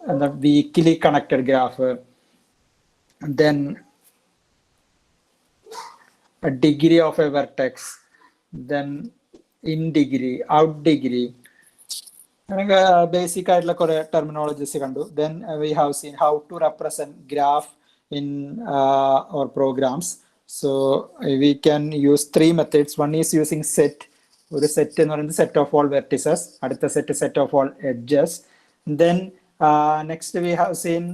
the weakly connected graph, then a degree of a vertex, then in degree, out degree. Basic terminologies. Then we have seen how to represent graph in our programs. So we can use three methods. One is using set. ഒരു set എന്ന് പറയുന്നത് set of all vertices, അടുത്ത set of all edges. Then next we have seen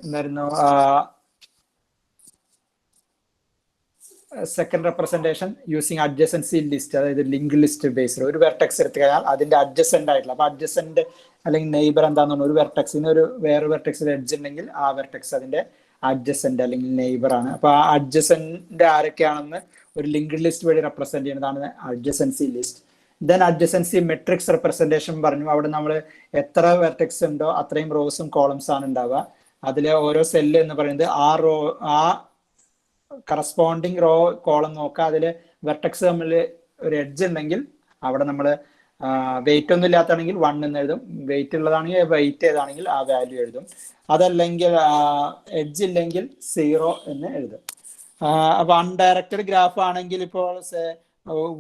എന്തായിരുന്നു second representation using adjacency list, അതായത് link list based. ഒരു vertex എടുത്തു കഴിഞ്ഞാൽ അതിന്റെ അഡ്ജസന്റ് ആയിട്ടുള്ള, അപ്പൊ അഡ്ജസന്റ് അല്ലെങ്കിൽ നെയ്ബർ എന്താണെന്ന് പറഞ്ഞാൽ ഒരു വെർട്ടെക്സിന് വേറെ വെർട്ടെക്സിൽ എഡ്ജ് ഉണ്ടെങ്കിൽ ആ വെർട്ടെക്സ് അതിന്റെ അഡ്ജസന്റ് അല്ലെങ്കിൽ നെയ്ബർ ആണ്. അപ്പൊ ആ അഡ്ജസന്റ് ആരൊക്കെയാണെന്ന് ഒരു ലിങ്ക് ലിസ്റ്റ് വഴി റെപ്രസെന്റ് ചെയ്യുന്നതാണ് adjacency list. Then adjacency matrix representation പറഞ്ഞു. അവിടെ നമ്മൾ എത്ര വെർട്ടെക്സ് ഉണ്ടോ അത്രയും റോസും കോളംസ് ആണ് ഉണ്ടാവുക. അതിലെ ഓരോ സെല്ല് എന്ന് പറയുന്നത് ആ കറസ്പോണ്ടിങ് റോ കോളം നോക്കുക, അതിൽ വെർട്ടെക്സ് തമ്മിൽ ഒരു എഡ്ജ് ഉണ്ടെങ്കിൽ അവിടെ നമ്മൾ വെയിറ്റ് ഒന്നും ഇല്ലാത്താണെങ്കിൽ 1 എന്ന് എഴുതും, വെയിറ്റ് ഉള്ളതാണെങ്കിൽ വെയിറ്റ് ഏതാണെങ്കിൽ ആ വാല്യൂ എഴുതും. അതല്ലെങ്കിൽ എഡ്ജ് ഇല്ലെങ്കിൽ 0 എന്ന് എഴുതും. അപ്പൊ അൺഡയറക്റ്റഡ് ഗ്രാഫ് ആണെങ്കിൽ ഇപ്പോൾ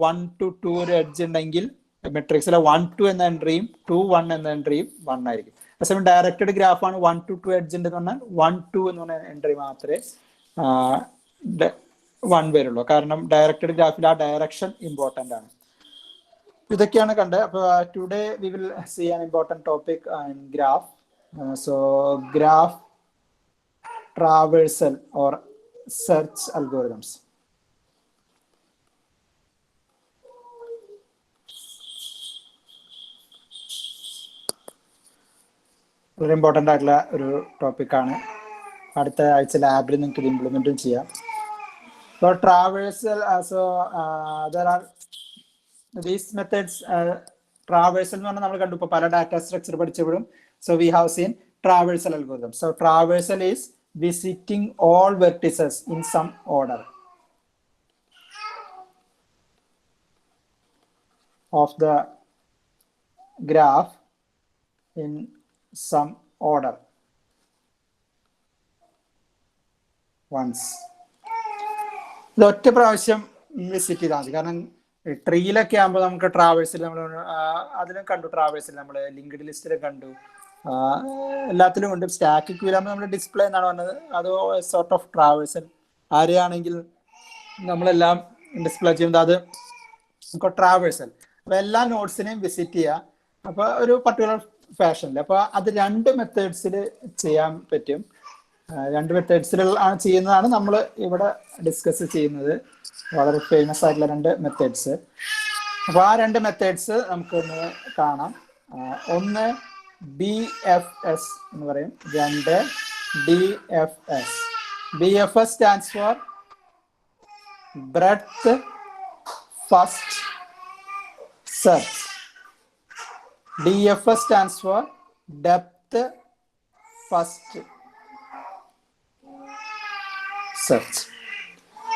1 to 2 ഒരു എഡ്ജ് ഉണ്ടെങ്കിൽ മെട്രിക്സിലെ 1 2 എന്ന എൻട്രിയും 2 1 എന്ന എൻട്രിയും 1 ആയിരിക്കും. അതേസമയം ഡയറക്റ്റഡ് ഗ്രാഫ് ആണ് 1 to 2 എഡ്ജ് ഉണ്ടെന്ന് പറഞ്ഞാൽ 1 2 എന്ന് പറഞ്ഞ എൻട്രി മാത്രമേ 1 വരുള്ളൂ. കാരണം ഡയറക്റ്റഡ് ഗ്രാഫിൽ ആ ഡയറക്ഷൻ ഇമ്പോർട്ടൻ്റ് ആണ്. ഇതൊക്കെയാണ് കണ്ടത്. അപ്പൊ today we will see an important topic in graph. So graph traversal or search algorithms. വളരെ ഇമ്പോർട്ടൻ്റ് ആയിട്ടുള്ള ഒരു ടോപ്പിക്കാണ്. അടുത്ത ആഴ്ച ലാബിൽ നിങ്ങൾക്ക് ഇത് ഇംപ്ലിമെൻറ്റും ചെയ്യാം. So traversal, so there are these methods. Traversal എന്ന് പറഞ്ഞാൽ നമ്മൾ കണ്ടു ഇപ്പോൾ പല ഡാറ്റ സ്ട്രക്ചർ പഠിച്ചപ്പോഴും. So we have seen traversal algorithm. So traversal is visiting all vertices in some order of the graph in some order once. ഒറ്റ പ്രാവശ്യം visit ചെയ്താൽ മതി. കാരണം ട്രീയിലൊക്കെ ആകുമ്പോൾ നമുക്ക് ട്രാവേഴ്സിൽ നമ്മൾ അതിലും കണ്ടു, ട്രാവേഴ്സിൽ നമ്മൾ ലിങ്ക്ഡ് ലിസ്റ്റിലും കണ്ടു, എല്ലാത്തിലും ഉണ്ട്. സ്റ്റാറ്റിക് വ്യൂലാകുമ്പോൾ നമ്മൾ ഡിസ്പ്ലേ എന്നാണ് പറഞ്ഞത്, അത് സോർട്ട് ഓഫ് ട്രാവേഴ്സൽ. ആരെയാണെങ്കിൽ നമ്മളെല്ലാം ഡിസ്പ്ലേ ചെയ്യുന്നത് അത് നമുക്ക് ട്രാവേഴ്സൽ. അപ്പോൾ എല്ലാ നോട്ട്സിനെയും വിസിറ്റ് ചെയ്യുക, അപ്പോൾ ഒരു പർട്ടിക്കുലർ ഫാഷനിൽ. അപ്പോൾ അത് 2 മെത്തേഡ്സിൽ ചെയ്യാൻ പറ്റും. 2 മെത്തേഡ്സിൽ ആണ് ചെയ്യുന്നതാണ് നമ്മൾ ഇവിടെ ഡിസ്കസ് ചെയ്യുന്നത്. വളരെ ഫേമസ് ആയിട്ടുള്ള 2 മെത്തേഡ്സ്. അപ്പോൾ ആ 2 മെത്തേഡ്സ് നമുക്കൊന്ന് കാണാം. ഒന്ന് BFS എന്ന് പറയും, 2 DFS. BFS stands for breadth first search. DFS stands for depth first search.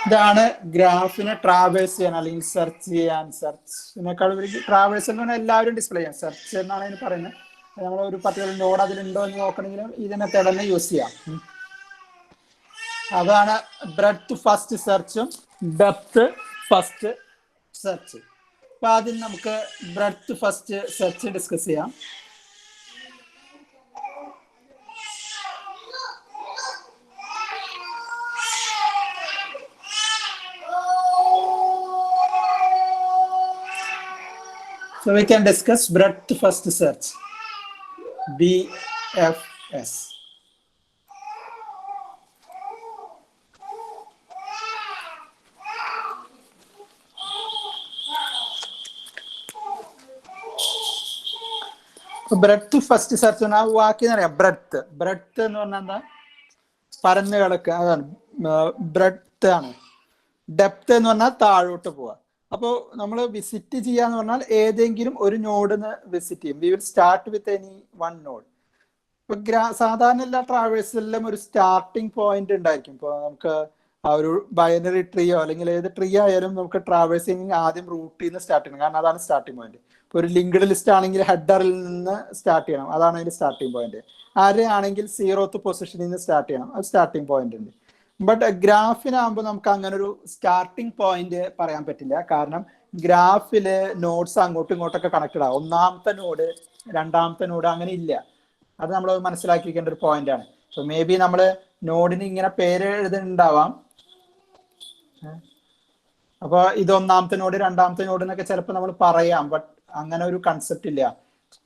ഇതാണ് ഗ്രാഫിനെ ട്രാവേഴ്സ് ചെയ്യാൻ അല്ലെങ്കിൽ സെർച്ച് ചെയ്യാൻ. സെർച്ചിനേക്കാൾ ട്രാവേഴ്സ് എന്ന് പറഞ്ഞാൽ എല്ലാവരും ഡിസ്പ്ലേ ചെയ്യാം. സെർച്ച് എന്നാണ് അതിന് പറയുന്നത്. നമ്മൾ ഒരു പർട്ടിക്കുലർ നോഡ് അതിലുണ്ടോ എന്ന് നോക്കണമെങ്കിലും ഈ മെത്തേഡ് തന്നെ യൂസ് ചെയ്യാം. അതാണ് ബ്രെഡ്ത്ത് ഫസ്റ്റ് സെർച്ചും ഡെപ്ത് ഫസ്റ്റ് സെർച്ച്. അപ്പൊ ആദ്യം നമുക്ക് ബ്രെഡ്ത്ത് ഫസ്റ്റ് സെർച്ച് ഡിസ്കസ് ചെയ്യാം. So we can discuss breadth first search, BFS. Breadth first search ആ വാക്കിന്ന് അറിയാം. ബ്രെഡ്ത്ത് എന്ന് പറഞ്ഞാൽ എന്താ, പരന്ന് കിടക്കുക, അതാണ് ബ്രെഡ്ത്ത് ആണ്. ഡെപ്ത് എന്ന് പറഞ്ഞാൽ താഴോട്ട് പോവുക. അപ്പോൾ നമ്മൾ വിസിറ്റ് ചെയ്യാന്ന് പറഞ്ഞാൽ ഏതെങ്കിലും ഒരു നോഡിന് വിസിറ്റ് ചെയ്യും. We will start with any one node. ഇപ്പൊ സാധാരണ എല്ലാ ട്രാവേഴ്സിലും ഒരു സ്റ്റാർട്ടിങ് പോയിന്റ് ഉണ്ടായിരിക്കും. ഇപ്പോൾ നമുക്ക് ആ ഒരു ബൈനറി ട്രീയോ അല്ലെങ്കിൽ ഏത് ട്രീ ആയാലും നമുക്ക് ട്രാവേഴ്സിങ് ആദ്യം റൂട്ടിൽ നിന്ന് സ്റ്റാർട്ട് ചെയ്യണം, കാരണം അതാണ് സ്റ്റാർട്ടിങ് പോയിന്റ്. ഒരു ലിങ്ക്ഡ് ലിസ്റ്റ് ആണെങ്കിൽ ഹെഡറിൽ നിന്ന് സ്റ്റാർട്ട് ചെയ്യണം, അതാണ് അതിന്റെ സ്റ്റാർട്ടിംഗ് പോയിന്റ്. അറേ ആണെങ്കിൽ 0th പൊസിഷനിൽ നിന്ന് സ്റ്റാർട്ട് ചെയ്യണം, അത് സ്റ്റാർട്ടിംഗ് പോയിന്റ് ഉണ്ട്. ബട്ട് ഗ്രാഫിനാകുമ്പോൾ നമുക്ക് അങ്ങനെ ഒരു സ്റ്റാർട്ടിംഗ് പോയിന്റ് പറയാൻ പറ്റില്ല. കാരണം ഗ്രാഫില് നോഡ്സ് അങ്ങോട്ടും ഇങ്ങോട്ടൊക്കെ കണക്റ്റഡ് ആവും. ഒന്നാമത്തെ നോഡ് രണ്ടാമത്തെ നോഡ് അങ്ങനെ ഇല്ല. അത് നമ്മൾ മനസ്സിലാക്കിയിരിക്കേണ്ട ഒരു പോയിന്റ് ആണ്. സോ മേ ബി നമ്മൾ നോഡിന് ഇങ്ങനെ പേര് എഴുതുന്നുണ്ടാവാം. അപ്പൊ ഇത് ഒന്നാമത്തെ നോഡ് രണ്ടാമത്തെ നോഡ് എന്നൊക്കെ ചിലപ്പോൾ നമ്മൾ പറയാം. ബട്ട് അങ്ങനെ ഒരു കൺസെപ്റ്റ് ഇല്ല.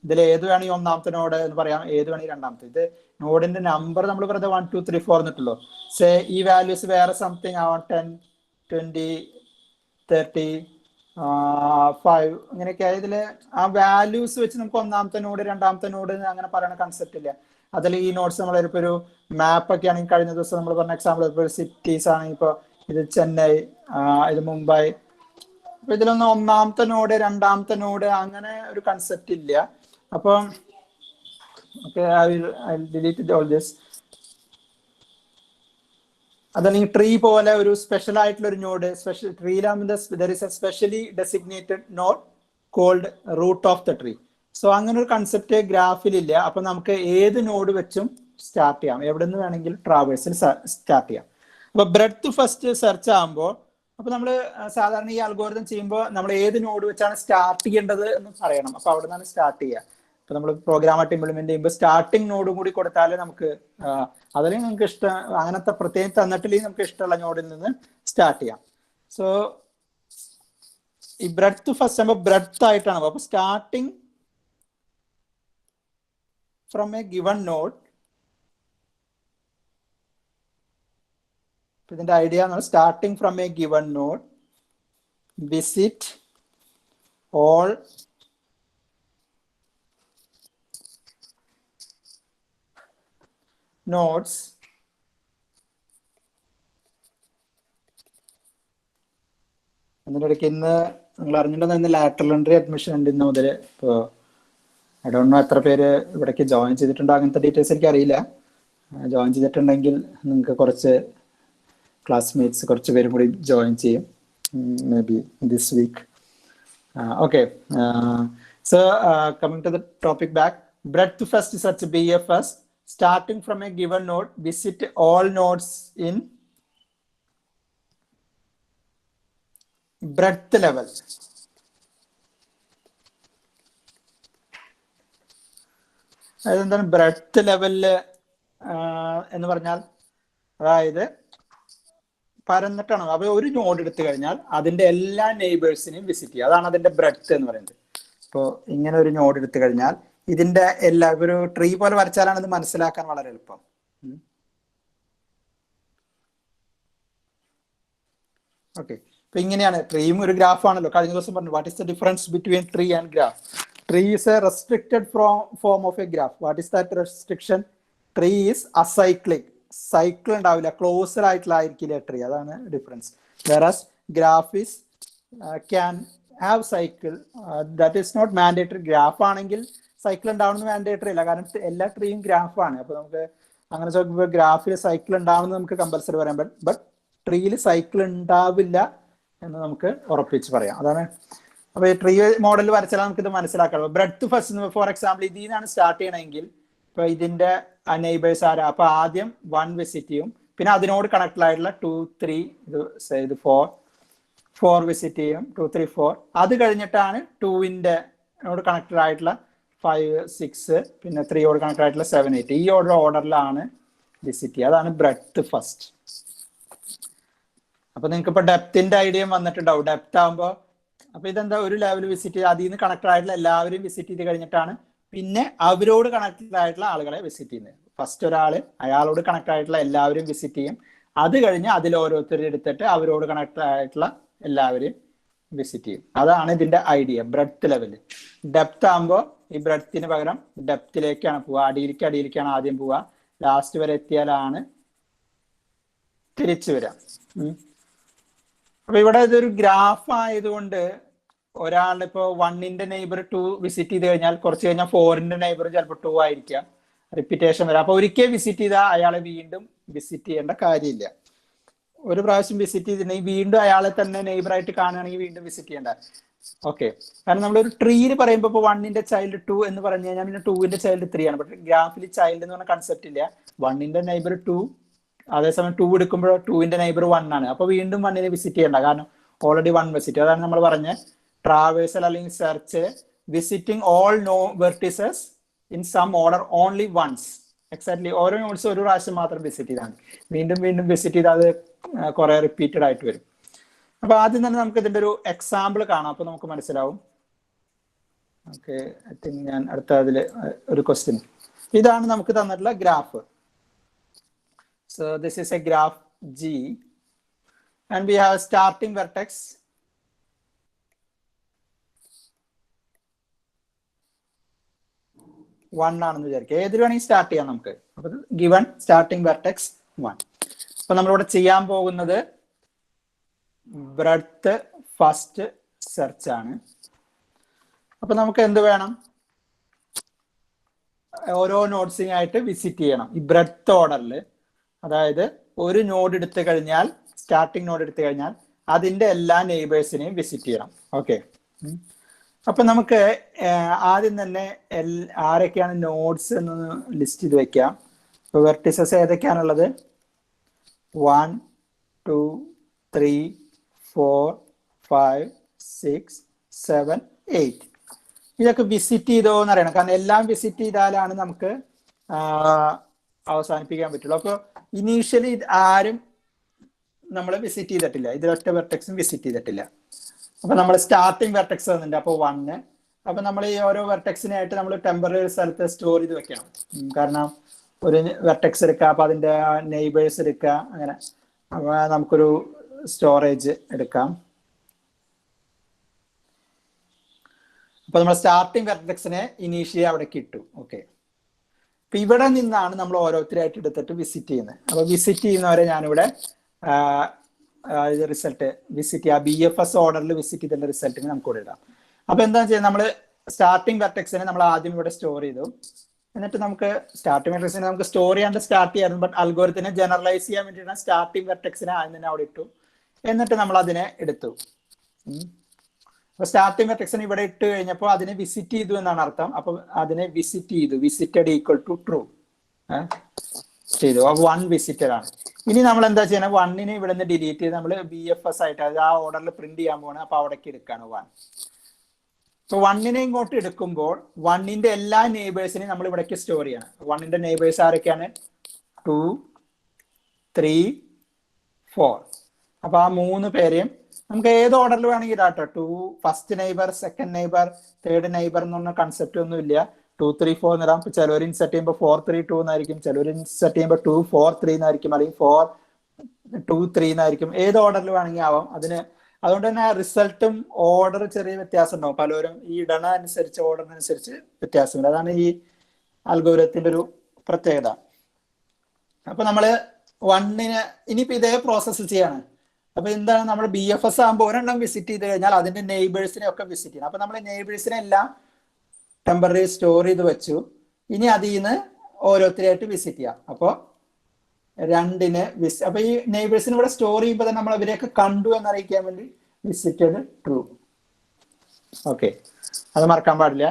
ഇതിൽ ഏത് വേണം ഈ ഒന്നാമത്തെ നോഡ് എന്ന് പറയാം, ഏത് വേണം ഈ രണ്ടാമത്തെ. ഇത് നോഡിന്റെ നമ്പർ നമ്മൾ വെറുതെ 1 2 3 4 എന്നിട്ടുള്ളൂ. സേ ഈ വാല്യൂസ് വേറെ സംതിങ് ആവാം, 10 20 30 5 അങ്ങനെയൊക്കെ. ഇതില് ആ വാല്യൂസ് വെച്ച് നമുക്ക് ഒന്നാമത്തെ നോഡ് രണ്ടാമത്തെ നോഡ് അങ്ങനെ പറയുന്ന കൺസെപ്റ്റ് ഇല്ല. അതിൽ ഈ നോട്ട്സ് നമ്മളിപ്പോ ഒരു മാപ്പ് ഒക്കെ ആണെങ്കിൽ കഴിഞ്ഞ ദിവസം നമ്മൾ പറഞ്ഞ എക്സാമ്പിൾ ഇപ്പോൾ സിറ്റീസ് ആണെങ്കിൽ ഇപ്പോൾ ഇത് ചെന്നൈ, ഇത് മുംബൈ. അപ്പൊ ഇതിലൊന്നും ഒന്നാമത്തെ നോഡ് രണ്ടാമത്തെ നോഡ് അങ്ങനെ ഒരു കൺസെപ്റ്റ് ഇല്ല. അപ്പം ഡിലീറ്റ് ഓൾ ദിസ്. അതല്ലെങ്കിൽ ട്രീ പോലെ ഒരു സ്പെഷ്യൽ ആയിട്ടുള്ള ഒരു നോഡ്, സ്പെഷ്യൽ ട്രീയിലാകുമ്പോൾ there is a specially designated node called root of the tree. So അങ്ങനെ ഒരു കൺസെപ്റ്റ് ഗ്രാഫിലില്ല. അപ്പൊ നമുക്ക് ഏത് നോഡ് വെച്ചും സ്റ്റാർട്ട് ചെയ്യാം, എവിടെ നിന്ന് വേണമെങ്കിലും ട്രാവേഴ്സിൽ സ്റ്റാർട്ട് ചെയ്യാം. അപ്പൊ ബ്രെഡ്ത്ത് ഫസ്റ്റ് സെർച്ച് ആകുമ്പോൾ അപ്പൊ നമ്മൾ സാധാരണ ഈ അൽഗോരിതം ചെയ്യുമ്പോൾ നമ്മൾ ഏത് നോഡ് വെച്ചാണ് സ്റ്റാർട്ട് ചെയ്യേണ്ടത് എന്ന് പറയണം. അപ്പൊ അവിടെ നിന്നാണ് സ്റ്റാർട്ട് ചെയ്യുക. ഇപ്പൊ നമ്മൾ പ്രോഗ്രാമായിട്ട് ഇംപ്ലിമെന്റ് ചെയ്യുമ്പോൾ സ്റ്റാർട്ടിംഗ് നോഡും കൂടി കൊടുത്താലേ നമുക്ക് അതിൽ നമുക്ക് ഇഷ്ടം അങ്ങനത്തെ പ്രത്യേകം തന്നിട്ടില്ലെങ്കിൽ നമുക്ക് ഇഷ്ടമുള്ള നോഡിൽ നിന്ന് സ്റ്റാർട്ട് ചെയ്യാം. സോ ഈ ബ്രെഡ്ത്ത് ഫസ്റ്റ് ആകുമ്പോൾ ബ്രെഡ്ത്ത് ആയിട്ടാണ്. അപ്പൊ starting from a given node, ഇതിന്റെ idea starting from a given node visit all nodes അതിനിടയ്ക്ക് ഇന്ന് നിങ്ങൾ അറിഞ്ഞിട്ടുണ്ടോ, ഇന്ന് ലാറ്ററൽ എൻട്രി അഡ്മിഷൻ ഉണ്ട് ഇന്ന് മുതൽ. ഇപ്പോൾ ഐ ഡോണ്ട് നോ എത്ര പേര് ഇവിടേക്ക് ജോയിൻ ചെയ്തിട്ടുണ്ടോ, അങ്ങനത്തെ ഡീറ്റെയിൽസ് എനിക്ക് അറിയില്ല. ജോയിൻ ചെയ്തിട്ടുണ്ടെങ്കിൽ നിങ്ങൾക്ക് കുറച്ച് ക്ലാസ്മേറ്റ്സ് കുറച്ച് പേരും കൂടി ജോയിൻ ചെയ്യും, maybe this week. Okay, so coming to the topic back. Breadth first search BFS. Starting from a given node, visit all nodes in breadth level. അതെന്താണ് ബ്രെഡ്ത്ത് ലെവലില് എന്ന് പറഞ്ഞാൽ? അതായത് പരന്നിട്ടാണ്. അപ്പൊ ഒരു നോഡ് എടുത്തു കഴിഞ്ഞാൽ അതിന്റെ എല്ലാ നെയ്ബേഴ്സിനെയും വിസിറ്റ് ചെയ്യുക, അതാണ് അതിന്റെ ബ്രെഡ്ത്ത് എന്ന് പറയുന്നത്. ഇപ്പോൾ ഇങ്ങനെ ഒരു നോഡ് എടുത്തു കഴിഞ്ഞാൽ ഇതിന്റെ എല്ലാ ഒരു ട്രീ പോലെ വരച്ചാലാണ് ഇത് മനസ്സിലാക്കാൻ വളരെ എളുപ്പം. ഓക്കെ, അപ്പൊ ഇങ്ങനെയാണ്. ട്രീയും ഒരു ഗ്രാഫ് ആണല്ലോ. കഴിഞ്ഞ ദിവസം പറഞ്ഞു what is the difference between tree and graph. Tree is a restricted form of a graph. What is that restriction? Tree is acyclic, cycle ഉണ്ടാവില്ല, ക്ലോസർ ആയിട്ടുള്ള ആയിരിക്കില്ല ട്രീ, അതാണ് difference. Whereas graph is can have cycle, that is not mandatory. Graph ആണെങ്കിൽ cycle ഉണ്ടാവണമെന്ന് mandatory അല്ല, കാരണം എല്ലാ ട്രീയും ഗ്രാഫാണ്. അപ്പൊ നമുക്ക് അങ്ങനെ ചോദിക്കുമ്പോൾ ഗ്രാഫിൽ സൈക്കിൾ ഉണ്ടാവുമെന്ന് നമുക്ക് കമ്പൽസറി പറയാൻ പറ്റും, ബട്ട് ട്രീയിൽ സൈക്കിൾ ഉണ്ടാവില്ല എന്ന് നമുക്ക് ഉറപ്പിച്ച് പറയാം. അതാണ്. അപ്പൊ ഈ ട്രീ മോഡൽ വരച്ചാൽ നമുക്ക് ഇത് മനസ്സിലാക്കാം. ബ്രെഡ്ത്ത് ഫസ്റ്റ്, ഫോർ എക്സാമ്പിൾ ഇതിൽ നിന്നാണ് സ്റ്റാർട്ട് ചെയ്യണമെങ്കിൽ ഇപ്പൊ ഇതിന്റെ നെയ്ബേഴ്സ് ആരാ? അപ്പൊ ആദ്യം 1 വിസിറ്റ് ചെയ്യും, പിന്നെ അതിനോട് കണക്ട് ആയിട്ടുള്ള 2 3 ഇത് 4 വിസിറ്റ് ചെയ്യും, 2 3 4. അത് കഴിഞ്ഞിട്ടാണ് 2ന്റെ കണക്റ്റഡ് ആയിട്ടുള്ള 5 6, പിന്നെ 3യോട് കണക്ട് ആയിട്ടുള്ള 7 8. ഈ ഓർഡറിലാണ് വിസിറ്റ് ചെയ്യുക. അതാണ് ബ്രെഡ്ത്ത് ഫസ്റ്റ്. അപ്പൊ നിങ്ങൾക്ക് ഇപ്പൊ ഡെപ്തിന്റെ ഐഡിയ വന്നിട്ടുണ്ടാവും. ഡെപ്ത് ആകുമ്പോൾ അപ്പൊ ഇതെന്താ, ഒരു ലെവൽ വിസിറ്റ് ചെയ്ത് അതിൽ നിന്ന് കണക്ട് ആയിട്ടുള്ള എല്ലാവരും വിസിറ്റ് ചെയ്ത് കഴിഞ്ഞിട്ടാണ് പിന്നെ അവരോട് കണക്റ്റഡ് ആയിട്ടുള്ള ആളുകളെ വിസിറ്റ് ചെയ്യുന്നത്. ഫസ്റ്റ് ഒരാള് അയാളോട് കണക്ട് ആയിട്ടുള്ള എല്ലാവരും വിസിറ്റ് ചെയ്യും. അത് കഴിഞ്ഞ് അതിൽ ഓരോരുത്തരും എടുത്തിട്ട് അവരോട് കണക്ട് ആയിട്ടുള്ള എല്ലാവരെയും വിസിറ്റ് ചെയ്യും. അതാണ് ഇതിന്റെ ഐഡിയ, ബ്രെഡ്ത്ത് ലെവല്. ഡെപ്ത് ആകുമ്പോൾ ഈ ബ്രെഡ്ത്തിന് പകരം ഡെപ്തിലേക്കാണ് പോവുക, അടിയിലേക്കാണ് ആദ്യം പോവുക, ലാസ്റ്റ് വരെ എത്തിയാലാണ് തിരിച്ചു വരാം. അപ്പൊ ഇവിടെ ഇതൊരു ഗ്രാഫ് ആയതുകൊണ്ട് ഒരാളുടെ ഇപ്പോൾ 1ന്റെ നെയ്ബർ 2 വിസിറ്റ് ചെയ്ത് കഴിഞ്ഞാൽ കുറച്ച് കഴിഞ്ഞാൽ 4ന്റെ നെയ്ബർ ചിലപ്പോൾ 2 ആയിരിക്കാം, റിപ്പീറ്റേഷൻ വരാം. അപ്പൊ ഒരിക്കൽ വിസിറ്റ് ചെയ്താൽ അയാളെ വീണ്ടും വിസിറ്റ് ചെയ്യേണ്ട കാര്യമില്ല. ഒരു പ്രാവശ്യം വിസിറ്റ് ചെയ്തിട്ടുണ്ടെങ്കിൽ വീണ്ടും അയാളെ തന്നെ നെയ്ബറായിട്ട് കാണുകയാണെങ്കിൽ വീണ്ടും വിസിറ്റ് ചെയ്യേണ്ട. ഓക്കെ, കാരണം നമ്മളൊരു ട്രീയിൽ പറയുമ്പോൾ ഇപ്പോൾ 1ന്റെ ചൈൽഡ് 2 എന്ന് പറഞ്ഞു കഴിഞ്ഞാൽ പിന്നെ 2ന്റെ ചൈൽഡ് 3 ആണ്. പക്ഷേ ഗ്രാഫിൽ ചൈൽഡ് എന്ന് പറഞ്ഞ കൺസെപ്റ്റ് ഇല്ല. 1ന്റെ നെയ്ബർ 2, അതേസമയം 2 എടുക്കുമ്പോൾ 2ന്റെ നെയ്ബർ 1 ആണ്. അപ്പോൾ വീണ്ടും 1നെ വിസിറ്റ് ചെയ്യണ്ട, കാരണം ഓൾറെഡി 1 വിസിറ്റ്. അതാണ് നമ്മൾ പറഞ്ഞ ട്രാവേഴ്സൽ അല്ലെങ്കിൽ search visiting all no vertices in some order only once. Exactly ഓരോ നോട്ട്സ് ഒരു പ്രാവശ്യം മാത്രം വിസിറ്റ് ചെയ്താണ്. വീണ്ടും വീണ്ടും വിസിറ്റ് ചെയ്താൽ അത് കുറെ റിപ്പീറ്റഡ് ആയിട്ട് വരും. അപ്പൊ ആദ്യം തന്നെ നമുക്ക് ഇതിന്റെ ഒരു എക്സാമ്പിൾ കാണാം, അപ്പൊ നമുക്ക് മനസ്സിലാവും. ഓക്കെ, ഐ തിങ്ക് ഞാൻ അടുത്ത അതിൽ ഒരു ക്വസ്റ്റ്യൻ. ഇതാണ് നമുക്ക് തന്നിട്ടുള്ള graph. So this is A graph G and we have starting vertex one ആണെന്ന് വിചാരിക്കുക. ഏതിൽ വേണമെങ്കിൽ സ്റ്റാർട്ട് ചെയ്യാം നമുക്ക്. അപ്പൊ ഗിവൺ സ്റ്റാർട്ടിംഗ് വെർട്ടെക്സ് 1. അപ്പൊ നമ്മളിവിടെ ചെയ്യാൻ പോകുന്നത് ബ്രെഡ്ത്ത് ഫസ്റ്റ് സെർച്ച് ആണ്. അപ്പൊ നമുക്ക് എന്ത് വേണം? ഓരോ നോഡ്സിനായിട്ട് വിസിറ്റ് ചെയ്യണം ഈ ബ്രെഡ്ത്ത് ഓർഡറിൽ. അതായത് ഒരു നോഡ് എടുത്തു കഴിഞ്ഞാൽ, സ്റ്റാർട്ടിംഗ് നോഡ് എടുത്തു കഴിഞ്ഞാൽ അതിന്റെ എല്ലാ നെയ്ബേഴ്സിനെയും വിസിറ്റ് ചെയ്യണം. ഓക്കെ, അപ്പൊ നമുക്ക് ആദ്യം തന്നെ ആരൊക്കെയാണ് നോഡ്സ് എന്നൊന്ന് ലിസ്റ്റ് ചെയ്ത് വെക്കാം. ഇപ്പൊ വെർട്ടിസസ് ഏതൊക്കെയാണുള്ളത്? 1 2 3 4 5 6 7 8. ഇതൊക്കെ വിസിറ്റ് ചെയ്തോ എന്നറിയണം, കാരണം എല്ലാം വിസിറ്റ് ചെയ്താലാണ് നമുക്ക് അവസാനിപ്പിക്കാൻ പറ്റുള്ളൂ. അപ്പൊ ഇനീഷ്യലി ആരും നമ്മൾ വിസിറ്റ് ചെയ്തിട്ടില്ല, ഇതിലൊറ്റ വെർട്ടെക്സും വിസിറ്റ് ചെയ്തിട്ടില്ല. അപ്പൊ നമ്മൾ സ്റ്റാർട്ടിംഗ് വെർട്ടെക്സ് വന്നിട്ടുണ്ട്, അപ്പോൾ 1. അപ്പൊ നമ്മൾ ഈ ഓരോ വെർട്ടെക്സിനായിട്ട് നമ്മൾ ടെമ്പററി സ്ഥലത്ത് സ്റ്റോർ ചെയ്ത് വെക്കണം. കാരണം ഒരു വെർട്ടെക്സ് എടുക്കുക, അപ്പൊ അതിന്റെ നെയ്ബേഴ്സ് എടുക്കുക, അങ്ങനെ അപ്പൊ നമുക്കൊരു സ്റ്റോറേജ് എടുക്കാം. അപ്പൊ നമ്മൾ സ്റ്റാർട്ടിംഗ് വെർട്ടെക്സിനെ ഇനീഷ്യലി അവിടെ കിട്ടും. ഓക്കെ, അപ്പൊ ഇവിടെ നിന്നാണ് നമ്മൾ ഓരോരുത്തരായിട്ട് എടുത്തിട്ട് വിസിറ്റ് ചെയ്യുന്നത്. അപ്പൊ വിസിറ്റ് ചെയ്യുന്നവരെ ഞാനിവിടെ റിസൾട്ട് വിസിറ്റ് ചെയ്യാം. BFS ഓർഡറിൽ വിസിറ്റ് ചെയ്തതിന്റെ റിസൾട്ടിന് നമുക്ക് ഇവിടെ ഇടാം. അപ്പൊ എന്താ ചെയ്യുക? നമ്മൾ സ്റ്റാർട്ടിംഗ് വെർട്ടെക്സിനെ നമ്മൾ ആദ്യം ഇവിടെ സ്റ്റോർ ചെയ്തു. എന്നിട്ട് നമുക്ക് സ്റ്റാർട്ടിംഗ് വെർട്ടെക്സിനെ നമുക്ക് സ്റ്റോർ ചെയ്യാണ്ട് സ്റ്റാർട്ട് ചെയ്യാറുണ്ട്. ബട്ട് അൽഗോരിത്തിനെ ജനറലൈസ് ചെയ്യാൻ വേണ്ടിയിട്ടാണ് സ്റ്റാർട്ടിംഗ് വെർട്ടെക്സിനെ ആദ്യം തന്നെ അവിടെ ഇട്ടു. എന്നിട്ട് നമ്മൾ അതിനെ എടുത്തു. അപ്പൊ സ്റ്റാർട്ടിംഗ് വെർട്ടെക്സിനെ ഇവിടെ ഇട്ട് കഴിഞ്ഞപ്പോൾ അതിനെ വിസിറ്റ് ചെയ്തു എന്നാണ് അർത്ഥം. അപ്പൊ അതിനെ വിസിറ്റ് ചെയ്തു, വിസിറ്റഡ് ഈക്വൽ ടു ട്രൂ ചെയ്തു. അപ്പൊ 1 വിസിറ്റഡ് ആണ്. ഇനി നമ്മൾ എന്താ ചെയ്യണം? 1നെ ഇവിടെ നിന്ന് ഡിലീറ്റ് ചെയ്ത് നമ്മൾ BFS ആയിട്ട് അത് ആ ഓർഡറിൽ പ്രിന്റ് ചെയ്യാൻ പോകണം. അപ്പൊ അവിടേക്ക് എടുക്കാണ് 1. അപ്പൊ 1നെ ഇങ്ങോട്ട് എടുക്കുമ്പോൾ 1ന്റെ എല്ലാ നെയ്ബേഴ്സിനെയും നമ്മൾ ഇവിടേക്ക് സ്റ്റോർ ചെയ്യണം. 1ന്റെ നെയ്ബേഴ്സ് ആരൊക്കെയാണ്? 2 3 4. അപ്പൊ ആ 3 പേരെയും നമുക്ക് ഏത് ഓർഡറിൽ വേണമെങ്കിൽ ഇടാട്ടോ. 2 first neighbour, second neighbour, third neighbour എന്നൊന്ന കൺസെപ്റ്റ് ഒന്നും ഇല്ല. 2 3 4 എന്നിടാം. ചിലവർ ഇൻസെർട്ട് ചെയ്യുമ്പോൾ 4 3 2 എന്നായിരിക്കും, ചിലവർ ഇൻസെർട്ട് ചെയ്യുമ്പോൾ 2 4 3 എന്നായിരിക്കും, അല്ലെങ്കിൽ 4 2 3 എന്നായിരിക്കും. ഏത് ഓർഡറിൽ വേണമെങ്കിൽ ആവാം. അതുകൊണ്ട് തന്നെ റിസൾട്ടും ഓർഡർ ചെറിയ വ്യത്യാസം ഉണ്ടാവും. പലരും ഈ ഇടണ അനുസരിച്ച് ഓർഡറിനനുസരിച്ച് വ്യത്യാസമുണ്ട്. അതാണ് ഈ അൽഗോരിതത്തിന്റെ ഒരു പ്രത്യേകത. അപ്പൊ നമ്മള് 1ന് ഇനിയിപ്പോ ഇതേ പ്രോസസ്സ് ചെയ്യാണ്. അപ്പൊ എന്താണ്, നമ്മൾ BFS ആകുമ്പോൾ ഒരെണ്ണം വിസിറ്റ് ചെയ്ത് കഴിഞ്ഞാൽ അതിന്റെ നെയ്ബേഴ്സിനെ ഒക്കെ വിസിറ്റ് ചെയ്യണം. അപ്പൊ നമ്മൾ നെയ്ബേഴ്സിനെ എല്ലാം ടെമ്പററി സ്റ്റോർ ചെയ്ത് വെച്ചു. ഇനി അതിൽ നിന്ന് ഓരോരുത്തരായിട്ട് വിസിറ്റ് ചെയ്യാം. അപ്പോൾ 2ന് അപ്പൊ ഈ നെയ്ബേഴ്സിന് ഇവിടെ സ്റ്റോർ ചെയ്യുമ്പോൾ തന്നെ നമ്മൾ അവരെയൊക്കെ കണ്ടു എന്നറിയിക്കാൻ വേണ്ടി വിസിറ്റഡ് ട്രൂ. ഓക്കെ, അത് മറക്കാൻ പാടില്ല.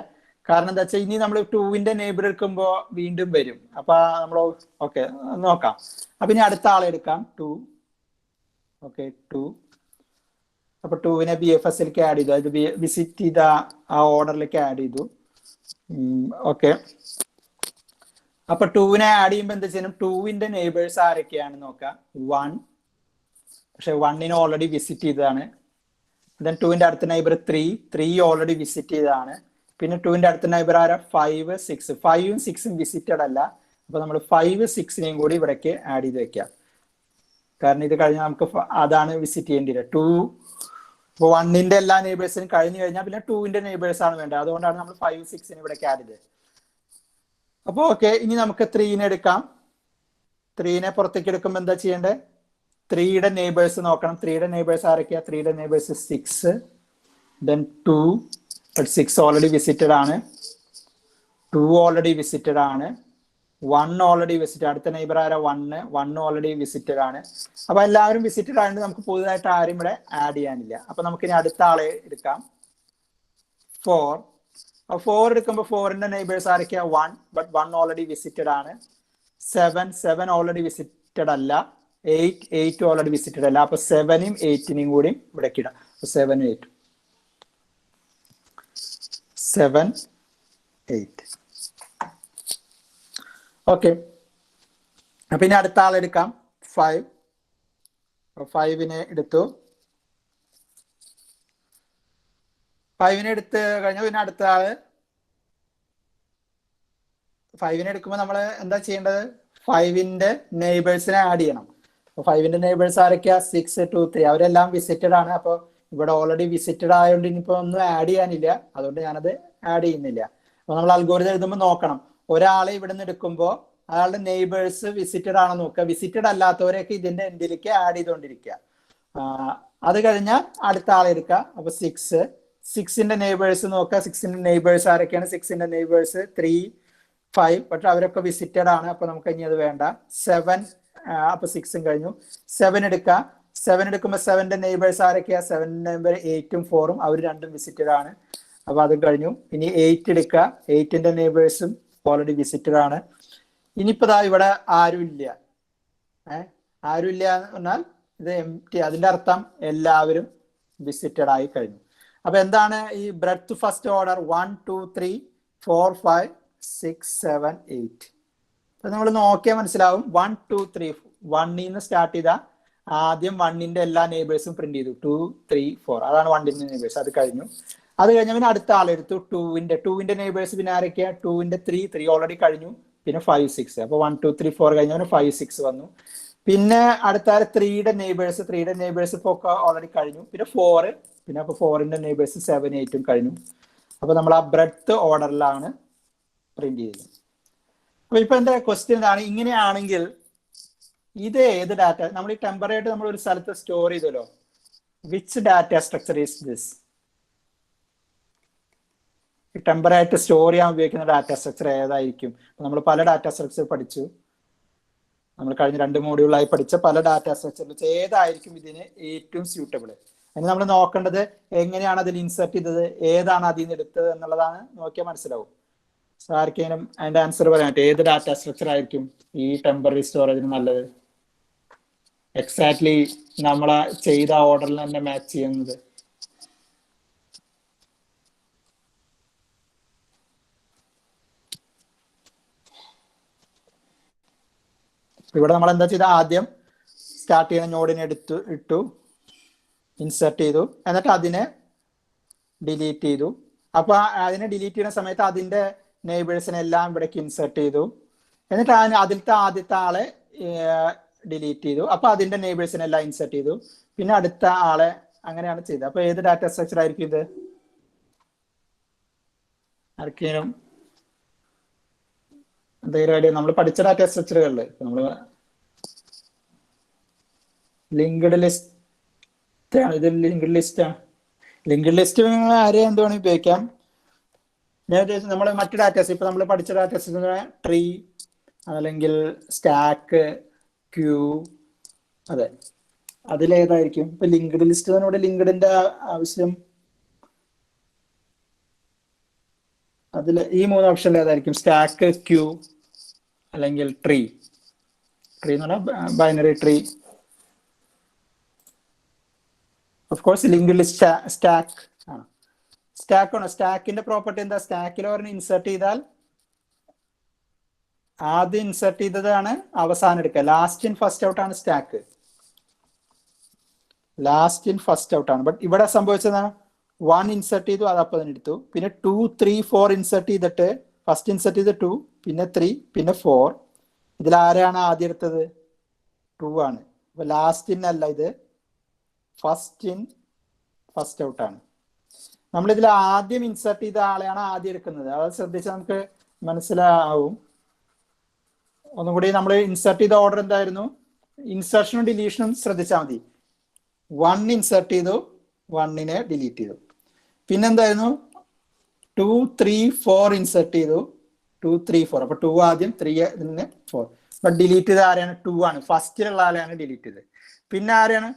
കാരണം എന്താ വെച്ചാൽ ഇനി നമ്മൾ 2ന്റെ നെയ്ബർ എടുക്കുമ്പോൾ വീണ്ടും വരും. അപ്പൊ നമ്മൾ ഓക്കെ നോക്കാം. അപ്പൊ ഇനി അടുത്ത ആളെ എടുക്കാം, 2. ഓക്കെ, 2. അപ്പൊ 2നെ BFSലേക്ക് ആഡ് ചെയ്തു, അത് വിസിറ്റ് ചെയ്ത ആ ഓർഡറിലേക്ക് ആഡ് ചെയ്തു. ഓക്കെ, അപ്പൊ 2നെ ആഡ് ചെയ്യുമ്പോൾ എന്താ ചെയ്യണം? 2ന്റെ നെയ്ബേഴ്സ് ആരൊക്കെയാണ് നോക്കാം. 1, പക്ഷെ 1നെ ഓൾറെഡി വിസിറ്റ് ചെയ്തതാണ്. ദെൻ 2ന്റെ അടുത്ത നെയ്ബർ 3 ഓൾറെഡി വിസിറ്റ് ചെയ്തതാണ്. പിന്നെ 2ന്റെ അടുത്ത നെയ്ബർ ആരാ? 5 6. 5ഉം 6ഉം വിസിറ്റഡ് അല്ല. അപ്പൊ നമ്മൾ 5 6നെയും കൂടി ഇവിടേക്ക് ആഡ് ചെയ്ത് വെക്കാം. കാരണം ഇത് കഴിഞ്ഞാൽ നമുക്ക് അതാണ് വിസിറ്റ് ചെയ്യേണ്ടത്. 2 ഇപ്പോൾ 1ന്റെ എല്ലാ നെയ്ബേഴ്സിനും കഴിഞ്ഞു കഴിഞ്ഞാൽ പിന്നെ 2ന്റെ നെയ്ബേഴ്സ് ആണ് വേണ്ടത്. അതുകൊണ്ടാണ് നമ്മൾ 5 6നെ ഇവിടേക്ക് ആഡ് ചെയ്തത്. അപ്പൊ ഓക്കെ, ഇനി നമുക്ക് 3നെ എടുക്കാം. 3നെ പുറത്തേക്ക് എടുക്കുമ്പോൾ എന്താ ചെയ്യേണ്ടത്? 3യുടെ നെയ്ബേഴ്സ് നോക്കണം. 3യുടെ നെയ്ബേഴ്സ് ആരൊക്കെയാ? 3യുടെ നെയ്ബേഴ്സ് 6, ദെൻ 2. 6 ഓൾറെഡി വിസിറ്റഡ് ആണ്. 2 ഓൾറെഡി വിസിറ്റഡ് ആണ്. 1 ഓൾറെഡി വിസിറ്റഡ്. അടുത്ത നെയ്ബർ ആരാ? 1 ഓൾറെഡി വിസിറ്റഡ് ആണ്. അപ്പൊ എല്ലാവരും വിസിറ്റഡ് ആയതുകൊണ്ട് നമുക്ക് പുതുതായിട്ട് ആരും ഇവിടെ ആഡ് ചെയ്യാനില്ല. അപ്പൊ നമുക്ക് ഇനി അടുത്ത ആളെ എടുക്കാം. 4. 4 എടുക്കുമ്പോൾ 4ന്റെ നെയ്ബേഴ്സ് ആരൊക്കെയാ? 1, ബട്ട് 1 ഓൾറെഡി വിസിറ്റഡ് ആണ്. 7 ഓൾറെഡി വിസിറ്റഡ് അല്ല. 8 ഓൾറെഡി വിസിറ്റഡ് അല്ല. അപ്പൊ 7ഉം 8നെയും കൂടി ഇവിടേക്ക് ഇടാം. 7, 8. 7, 8. ഓക്കെ. അപ്പൊ ഇനി അടുത്ത ആളെടുക്കാം. 5. 5നെ എടുത്തു. 5നെ എടുത്ത് കഴിഞ്ഞാൽ പിന്നെ അടുത്ത ആള് 5നെ എടുക്കുമ്പോൾ നമ്മൾ എന്താ ചെയ്യേണ്ടത്? 5ന്റെ നെയ്ബേഴ്സിനെ ആഡ് ചെയ്യണം. അപ്പൊ 5ന്റെ നെയ്ബേഴ്സ് ആരൊക്കെയാ? 6, 2, 3. അവരെല്ലാം വിസിറ്റഡ് ആണ്. അപ്പോൾ ഇവിടെ ഓൾറെഡി വിസിറ്റഡ് ആയതുകൊണ്ട് ഇനിയിപ്പോ ഒന്നും ആഡ് ചെയ്യാനില്ല. അതുകൊണ്ട് ഞാനത് ആഡ് ചെയ്യുന്നില്ല. അപ്പൊ നമ്മൾ അൽഗോരിതം എഴുതുമ്പോൾ നോക്കണം, ഒരാളെ ഇവിടെ നിന്ന് എടുക്കുമ്പോൾ അയാളുടെ നെയ്ബേഴ്സ് വിസിറ്റഡ് ആണെന്ന് നോക്കുക. വിസിറ്റഡ് അല്ലാത്തവരെയൊക്കെ ഇതിന്റെ എൻഡിലേക്ക് ആഡ് ചെയ്തുകൊണ്ടിരിക്കുക. അത് കഴിഞ്ഞാൽ അടുത്ത ആളെ എടുക്കുക. അപ്പൊ 6ന്റെ നെയ്ബേഴ്സ് നോക്കുക. 6ന്റെ നെയ്ബേഴ്സ് ആരൊക്കെയാണ്? 6ന്റെ നെയ്ബേഴ്സ് 3, 5. പക്ഷെ അവരൊക്കെ വിസിറ്റഡ് ആണ്. അപ്പൊ നമുക്ക് ഇനി അത് വേണ്ട. 7. അപ്പൊ 6ഉം കഴിഞ്ഞു. 7 എടുക്കുക. 7 എടുക്കുമ്പോൾ 7ന്റെ നെയ്ബേഴ്സ് ആരൊക്കെയാ? 7ന്റെ നെയ്ബർ 8ഉം 4ഉം. അവർ രണ്ടും വിസിറ്റഡ് ആണ്. അപ്പൊ അത് കഴിഞ്ഞു. ഇനി 8 എടുക്കുക. 8ന്റെ നെയ്ബേഴ്സും ഓൾറെഡി വിസിറ്റഡ് ആണ്. ഇനിയിപ്പോ ഇവിടെ ആരുമില്ല. ആരുമില്ല എന്ന് പറഞ്ഞാൽ ഇത് എംപ്റ്റി. അതിന്റെ അർത്ഥം എല്ലാവരും വിസിറ്റഡ് ആയി കഴിഞ്ഞു. അപ്പൊ എന്താണ് ഈ ബ്രെഡ്ത്ത് ഫസ്റ്റ് ഓർഡർ? 1, 2, 3, 4, 5, 6, 7, 8. അപ്പൊ നമ്മൾ നോക്കിയാൽ മനസ്സിലാവും. 1, 2, 3, 1ൽ നിന്ന് സ്റ്റാർട്ട് ചെയ്ത ആദ്യം 1ന്റെ എല്ലാ നെയ്ബേഴ്സും പ്രിന്റ് ചെയ്തു. 2, 3, 4. അതാണ് 1ന്റെ നെയ്ബേഴ്സ്. അത് കഴിഞ്ഞു. അത് കഴിഞ്ഞ പിന്നെ അടുത്ത ആളെടുത്തു. 2ന്റെ നെയ്ബേഴ്സ് പിന്നെ ആരൊക്കെയാ? 2ന്റെ 3 ഓൾറെഡി കഴിഞ്ഞു. പിന്നെ 5, 6. അപ്പൊ 1, 2, 3, 4 കഴിഞ്ഞ 5, 6 വന്നു. പിന്നെ അടുത്ത 3യുടെ നെയ്ബേഴ്സ് ഇപ്പൊ ഓൾറെഡി കഴിഞ്ഞു. പിന്നെ 4. പിന്നെ അപ്പൊ 4ന്റെ നെയ്ബേഴ്സ് 7, 8ഉം കഴിഞ്ഞു. അപ്പൊ നമ്മൾ ആ ബ്രെഡ്ത്ത് ഓർഡറിലാണ് പ്രിന്റ് ചെയ്യുന്നത്. അപ്പൊ ഇപ്പൊ എന്റെ ക്വസ്റ്റ്യൻ ഇതാണ്, ഇങ്ങനെയാണെങ്കിൽ ഇത് ഏത് ഡാറ്റ? നമ്മൾ ഈ ടെമ്പററി ആയിട്ട് നമ്മൾ ഒരു സ്ഥലത്ത് സ്റ്റോർ ചെയ്തല്ലോ. Which data structure is this? Temporary ആയിട്ട് സ്റ്റോർ ചെയ്യാൻ ഉപയോഗിക്കുന്ന ഡാറ്റ സ്ട്രക്ചർ ഏതായിരിക്കും? നമ്മൾ പല ഡാറ്റ സ്ട്രക്ചർ പഠിച്ചു. നമ്മൾ കഴിഞ്ഞ 2 മോഡ്യൂളായി പഠിച്ച പല ഡാറ്റ സ്ട്രക്ചറിൽ ഏതായിരിക്കും ഇതിന് ഏറ്റവും സ്യൂട്ടബിൾ? അതിന് നമ്മൾ നോക്കേണ്ടത് എങ്ങനെയാണ് അതിൽ ഇൻസെർട്ട് ചെയ്തത്, ഏതാണ് അതിൽ നിന്ന് എടുത്തത് എന്നുള്ളതാണ്. നോക്കിയാൽ മനസ്സിലാവും. ആർക്കെങ്കിലും അതിന്റെ ആൻസർ പറയാൻ പറ്റും? ഏത് ഡാറ്റ സ്ട്രക്ചർ ആയിരിക്കും ഈ ടെമ്പററി സ്റ്റോറേജിന് നല്ലത്? എക്സാക്ട്ലി നമ്മളെ ചെയ്ത ഓർഡറിൽ തന്നെ മാച്ച് ചെയ്യുന്നത്. ഇവിടെ നമ്മൾ എന്താ ചെയ്ത? ആദ്യം സ്റ്റാർട്ട് ചെയ്യുന്ന നോഡിനെ ഇട്ടു, ഇൻസെർട്ട് ചെയ്തു, എന്നിട്ട് അതിനെ ഡിലീറ്റ് ചെയ്തു. അപ്പൊ അതിനെ ഡിലീറ്റ് ചെയ്യുന്ന സമയത്ത് അതിന്റെ നെയ്ബേഴ്സിനെ എല്ലാം ഇവിടേക്ക് ഇൻസെർട്ട് ചെയ്തു. എന്നിട്ട് അതിലത്തെ ആദ്യത്തെ ആളെ ഡിലീറ്റ് ചെയ്തു. അപ്പൊ അതിന്റെ നെയ്ബേഴ്സിനെ എല്ലാം ഇൻസെർട്ട് ചെയ്തു. പിന്നെ അടുത്ത ആളെ, അങ്ങനെയാണ് ചെയ്തത്. അപ്പൊ ഏത് ഡാറ്റ സ്ട്രക്ചർ ആയിരിക്കും ഇത്? ആർക്കെങ്കിലും എന്തെങ്കിലും ഐഡിയ? നമ്മൾ പഠിച്ച ഡാറ്റ സ്ട്രക്ചറുകളിൽ നമ്മൾ ലിങ്ക്ഡ് ലിസ്റ്റ് ആണ്. ഇത് ലിങ്ക്ഡ് ലിസ്റ്റ് ആണ്. ലിങ്ക്ഡ് ലിസ്റ്റ് ആരെയും എന്തുവേണം ഉപയോഗിക്കാം. ഞാൻ ഉദ്ദേശിച്ചത് നമ്മൾ മറ്റു ഡാറ്റാസ്, ഇപ്പൊ നമ്മൾ പഠിച്ച ഡാറ്റാസ് ട്രീ, അല്ലെങ്കിൽ സ്റ്റാക്ക്, ക്യൂ, അതെ, അതിലേതായിരിക്കും? ഇപ്പൊ ലിങ്ക്ഡ് ലിസ്റ്റ് ഇവിടെ ലിങ്ക്ഡിന്റെ ആവശ്യം, അതിൽ ഈ 3 ഓപ്ഷനിൽ ഏതായിരിക്കും? സ്റ്റാക്ക്, ക്യൂ, അല്ലെങ്കിൽ ട്രീ. ട്രീ എന്ന് പറഞ്ഞാൽ binary tree. Of course linked list stack ആണ്. സ്റ്റാക്ക് ആണ്. സ്റ്റാക്കിന്റെ പ്രോപ്പർട്ടി എന്താ? സ്റ്റാക്കിൽ ഒരെണ്ണം ഇൻസെർട്ട് ചെയ്താൽ ആദ്യം ഇൻസെർട്ട് ചെയ്തതാണ് അവസാനം എടുക്കുക. ലാസ്റ്റ് ഇൻ ഫസ്റ്റ് ഔട്ട് ആണ് stack. Last in first out ആണ്. ബട്ട് ഇവിടെ സംഭവിച്ചതാണ് 1 ഇൻസെർട്ട് ചെയ്തു, അത് അപ്പം തന്നെ എടുത്തു. പിന്നെ 2, 3, 4 ഇൻസെർട്ട് ചെയ്തിട്ട് ഫസ്റ്റ് ഇൻസെർട്ട് ചെയ്ത് 2, പിന്നെ 3, പിന്നെ 4. ഇതിൽ ആരെയാണ് ആദ്യം എടുത്തത്? 2 ആണ്. അപ്പൊ ലാസ്റ്റ് ഇൻ അല്ല, ഇത് ഫസ്റ്റ് ഇൻ ഫസ്റ്റ് ഔട്ട് ആണ്. നമ്മൾ ഇതിൽ ആദ്യം ഇൻസെർട്ട് ചെയ്ത ആളെയാണ് ആദ്യം എടുക്കുന്നത്. അത് ശ്രദ്ധിച്ചാൽ നമുക്ക് മനസ്സിലാവും. ഒന്നുകൂടി നമ്മൾ ഇൻസെർട്ട് ചെയ്ത ഓർഡർ എന്തായിരുന്നു? ഇൻസെർഷനും ഡിലീഷനും ശ്രദ്ധിച്ചാൽ മതി. 1 ഇൻസെർട്ട് ചെയ്തു, 1നെ ഡിലീറ്റ് ചെയ്തു. പിന്നെന്തായിരുന്നു? 2, 3, 4 ഇൻസെർട്ട് ചെയ്തു, 2, 3, 4. അപ്പൊ 2 ആദ്യം, 3 4. ബട്ട് ഡിലീറ്റ് ചെയ്ത ആരെയാണ്? 2 ആണ്. ഫസ്റ്റിലുള്ള ആളെയാണ് ഡിലീറ്റ് ചെയ്തത്. പിന്നെ ആരെയാണ്?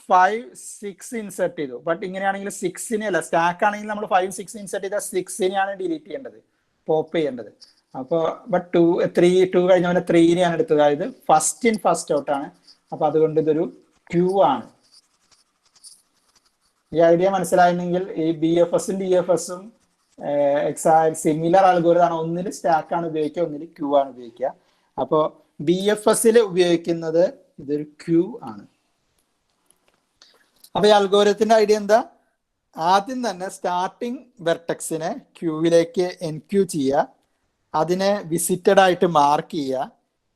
5 6 ഇൻസെർട്ട് ചെയ്തു. ബട്ട് ഇങ്ങനെയാണെങ്കിൽ 6നെ അല്ല, സ്റ്റാക്ക് ആണെങ്കിൽ നമ്മൾ 5 6 ഇൻസെർട്ട് ചെയ്താൽ 6നെയാണ് ഡിലീറ്റ് ചെയ്യേണ്ടത്, പോപ്പ് ചെയ്യേണ്ടത്. അപ്പോൾ ബട്ട് 2 കഴിഞ്ഞ പോലെ 3നെയാണ് എടുത്തത്, അതായത് ഫസ്റ്റ് ഇൻ ഫസ്റ്റ് ഔട്ട് ആണ്. അപ്പൊ അതുകൊണ്ട് ഇതൊരു ക്യൂ ആണ്. ഈ ഐഡിയ മനസ്സിലായിരുന്നെങ്കിൽ ഈ BFSഉം DFSഉം സിമിലർ അൽഗോരിതം, ഒന്നിൽ സ്റ്റാക്ക് ആണ് ഉപയോഗിക്കുക, ഒന്നിൽ ക്യൂ ആണ് ഉപയോഗിക്കുക. അപ്പോൾ BFSൽ ഉപയോഗിക്കുന്നത് ഇതൊരു ക്യൂ ആണ്. അപ്പൊ ഈ അൽഗോരിതത്തിന്റെ ഐഡിയ എന്താ? ആദ്യം തന്നെ സ്റ്റാർട്ടിങ് വെർട്ടെക്സിനെ ക്യൂവിലേക്ക് എൻക്യൂ ചെയ്യുക, അതിനെ വിസിറ്റഡ് ആയിട്ട് മാർക്ക് ചെയ്യുക,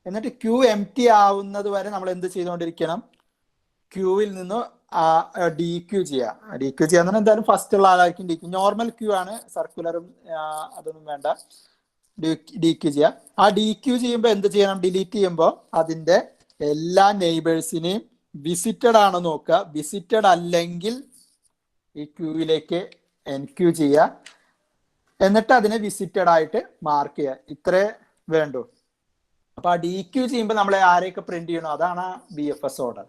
എന്നിട്ട് ക്യൂ എംപ്റ്റി ആവുന്നത് വരെ നമ്മൾ എന്ത് ചെയ്തുകൊണ്ടിരിക്കണം? ക്യൂവിൽ നിന്ന് DQ ചെയ്യുക. DQ ചെയ്യാന്ന് പറഞ്ഞാൽ എന്തായാലും ഫസ്റ്റ് ഉള്ള ആളായിരിക്കും DQ. നോർമൽ ക്യൂ ആണ്, സർക്കുലറും അതൊന്നും വേണ്ട. DQ ചെയ്യുക. ആ DQ ചെയ്യുമ്പോൾ എന്ത് ചെയ്യണം? ഡിലീറ്റ് ചെയ്യുമ്പോൾ അതിന്റെ എല്ലാ നെയ്ബേഴ്സിനെയും വിസിറ്റഡ് ആണോ നോക്കുക. വിസിറ്റഡ് അല്ലെങ്കിൽ ഈ ക്യൂവിലേക്ക് എൻക്യൂ ചെയ്യുക, എന്നിട്ട് അതിനെ വിസിറ്റഡ് ആയിട്ട് മാർക്ക് ചെയ്യുക. ഇത്രേ വേണ്ടൂ. അപ്പൊ ആ DQ ചെയ്യുമ്പോൾ നമ്മൾ ആരെയൊക്കെ പ്രിന്റ് ചെയ്യണോ അതാണ് BFS ഓർഡർ.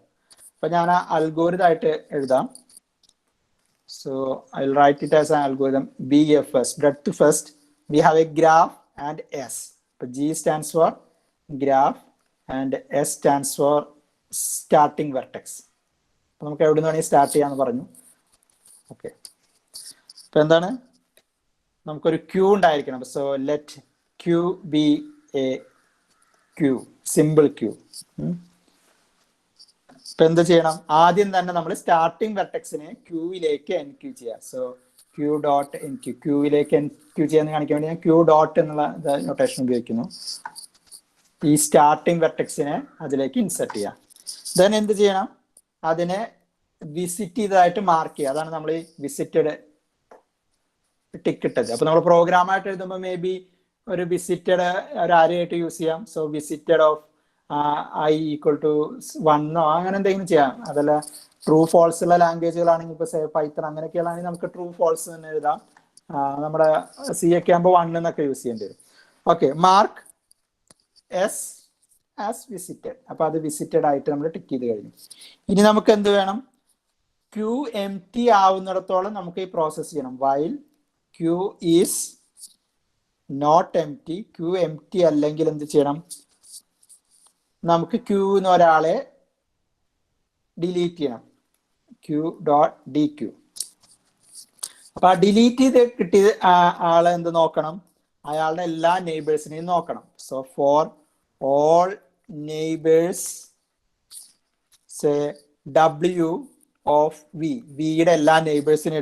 അപ്പൊ ഞാൻ ആ അൽഗോരിതം ആയിട്ട് എഴുതാം. So I will write it as an algorithm BFS. breadth first we have a graph and S. അപ്പൊ G stands for graph and S stands for starting vertex. അപ്പൊ നമുക്ക് എവിടെ നിന്ന് വേണമെങ്കിൽ സ്റ്റാർട്ട് ചെയ്യാന്ന് പറഞ്ഞു. ഓക്കെ, അപ്പൊ എന്താണ്? നമുക്കൊരു ക്യൂ ഉണ്ടായിരിക്കണം. So let queue be a queue, simple queue. ഇപ്പൊ എന്ത് ചെയ്യണം? ആദ്യം തന്നെ നമ്മൾ സ്റ്റാർട്ടിംഗ് വെർട്ടെക്സിനെ ക്യൂവിലേക്ക് എൻക്യൂ ചെയ്യാം. സോ ക്യൂ ഡോട്ട് എൻക്യൂ, ക്യൂവിലേക്ക് എൻക്യൂ ചെയ്യാന്ന് കാണിക്കാൻ വേണ്ടി ഞാൻ ക്യൂ ഡോട്ട് എന്നുള്ള നൊട്ടേഷൻ ഉപയോഗിക്കുന്നു. ഈ സ്റ്റാർട്ടിംഗ് വെർട്ടെക്സിനെ അതിലേക്ക് ഇൻസെർട്ട് ചെയ്യാം. ദെൻ എന്ത് ചെയ്യണം? അതിനെ വിസിറ്റ് ചെയ്തതായിട്ട് മാർക്ക് ചെയ്യുക. അതാണ് നമ്മൾ ഈ വിസിറ്റഡ് ടിക്ക് ഇട്ടത്. അപ്പൊ നമ്മൾ പ്രോഗ്രാമായിട്ട് എഴുതുമ്പോൾ മേ ബി ഒരു വിസിറ്റഡ് ഒരു ആരെയായിട്ട് യൂസ് ചെയ്യാം. So visited of I equal to 1 അങ്ങനെ എന്തെങ്കിലും ചെയ്യാം. അതല്ല ട്രൂ ഫോൾസ് ഉള്ള ലാംഗ്വേജുകളാണെങ്കിൽ ഇപ്പൊ പൈത്തൺ അങ്ങനെയൊക്കെയാണെങ്കിൽ നമുക്ക് ട്രൂ ഫോൾസ് തന്നെ എഴുതാം. നമ്മുടെ C ഒക്കെ ആകുമ്പോൾ 1 എന്നൊക്കെ യൂസ് ചെയ്യേണ്ടി വരും. Okay, mark S as visited. അപ്പൊ അത് വിസിറ്റഡ് ആയിട്ട് നമ്മൾ ടിക്ക് ചെയ്ത് കഴിഞ്ഞു. ഇനി നമുക്ക് എന്ത് വേണം? ക്യൂ എംപ്റ്റി ആവുന്നിടത്തോളം നമുക്ക് ഈ പ്രോസസ് ചെയ്യണം. While queue is not empty, queue empty അല്ലെങ്കിൽ എന്ത് ചെയ്യണം? നമുക്ക് ക്യൂന്ന് ഒരാളെ ഡിലീറ്റ് ചെയ്യണം. Queue dot DQ. അപ്പൊ ആ ഡിലീറ്റ് ചെയ്ത് കിട്ടിയത് ആളെ എന്ത് നോക്കണം? അയാളുടെ എല്ലാ നെയ്ബേഴ്സിനെയും നോക്കണം. So four all neighbours say W of V, വിയുടെ എല്ലാ നെയ്ബേഴ്സിനും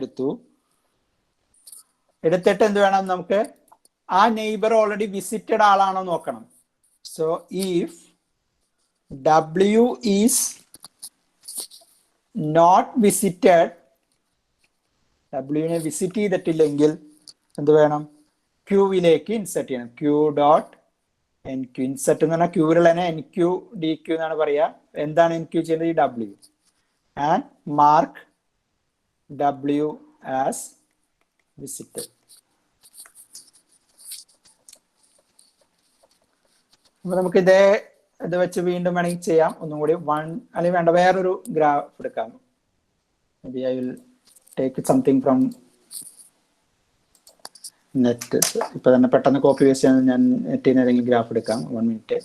എടുത്തിട്ട് എന്ത് വേണം? നമുക്ക് ആ നെയ്ബർ ഓൾറെഡി വിസിറ്റഡ് ആളാണോ നോക്കണം. So if W is not visited, W visit ചെയ്തിട്ടില്ലെങ്കിൽ എന്ത് വേണം? ക്യൂവിലേക്ക് ഇൻസെർട്ട് ചെയ്യണം. Queue dot enqueue. ഇൻസെർട്ട് എന്ന് പറഞ്ഞാൽ ക്യൂവിലുള്ള NQ DQ എന്നാണ് പറയുക. എന്താണ് NQ ചെയ്യുന്നത്? ഈ W. And mark W as visited. അപ്പൊ നമുക്ക് ഇത് വെച്ച് വീണ്ടും വേണമെങ്കിൽ ചെയ്യാം. ഒന്നും കൂടി അല്ലെങ്കിൽ വേണ്ട വേറൊരു ഗ്രാഫ് എടുക്കാം. Maybe I will take something from net. ഇപ്പൊ തന്നെ പെട്ടെന്ന് കോപ്പി പേസ്റ്റ് ചെയ്യാൻ ഞാൻ നെറ്റിൽ നിന്ന് ഏതെങ്കിലും ഗ്രാഫ് എടുക്കാം. 1 മിനിറ്റ്.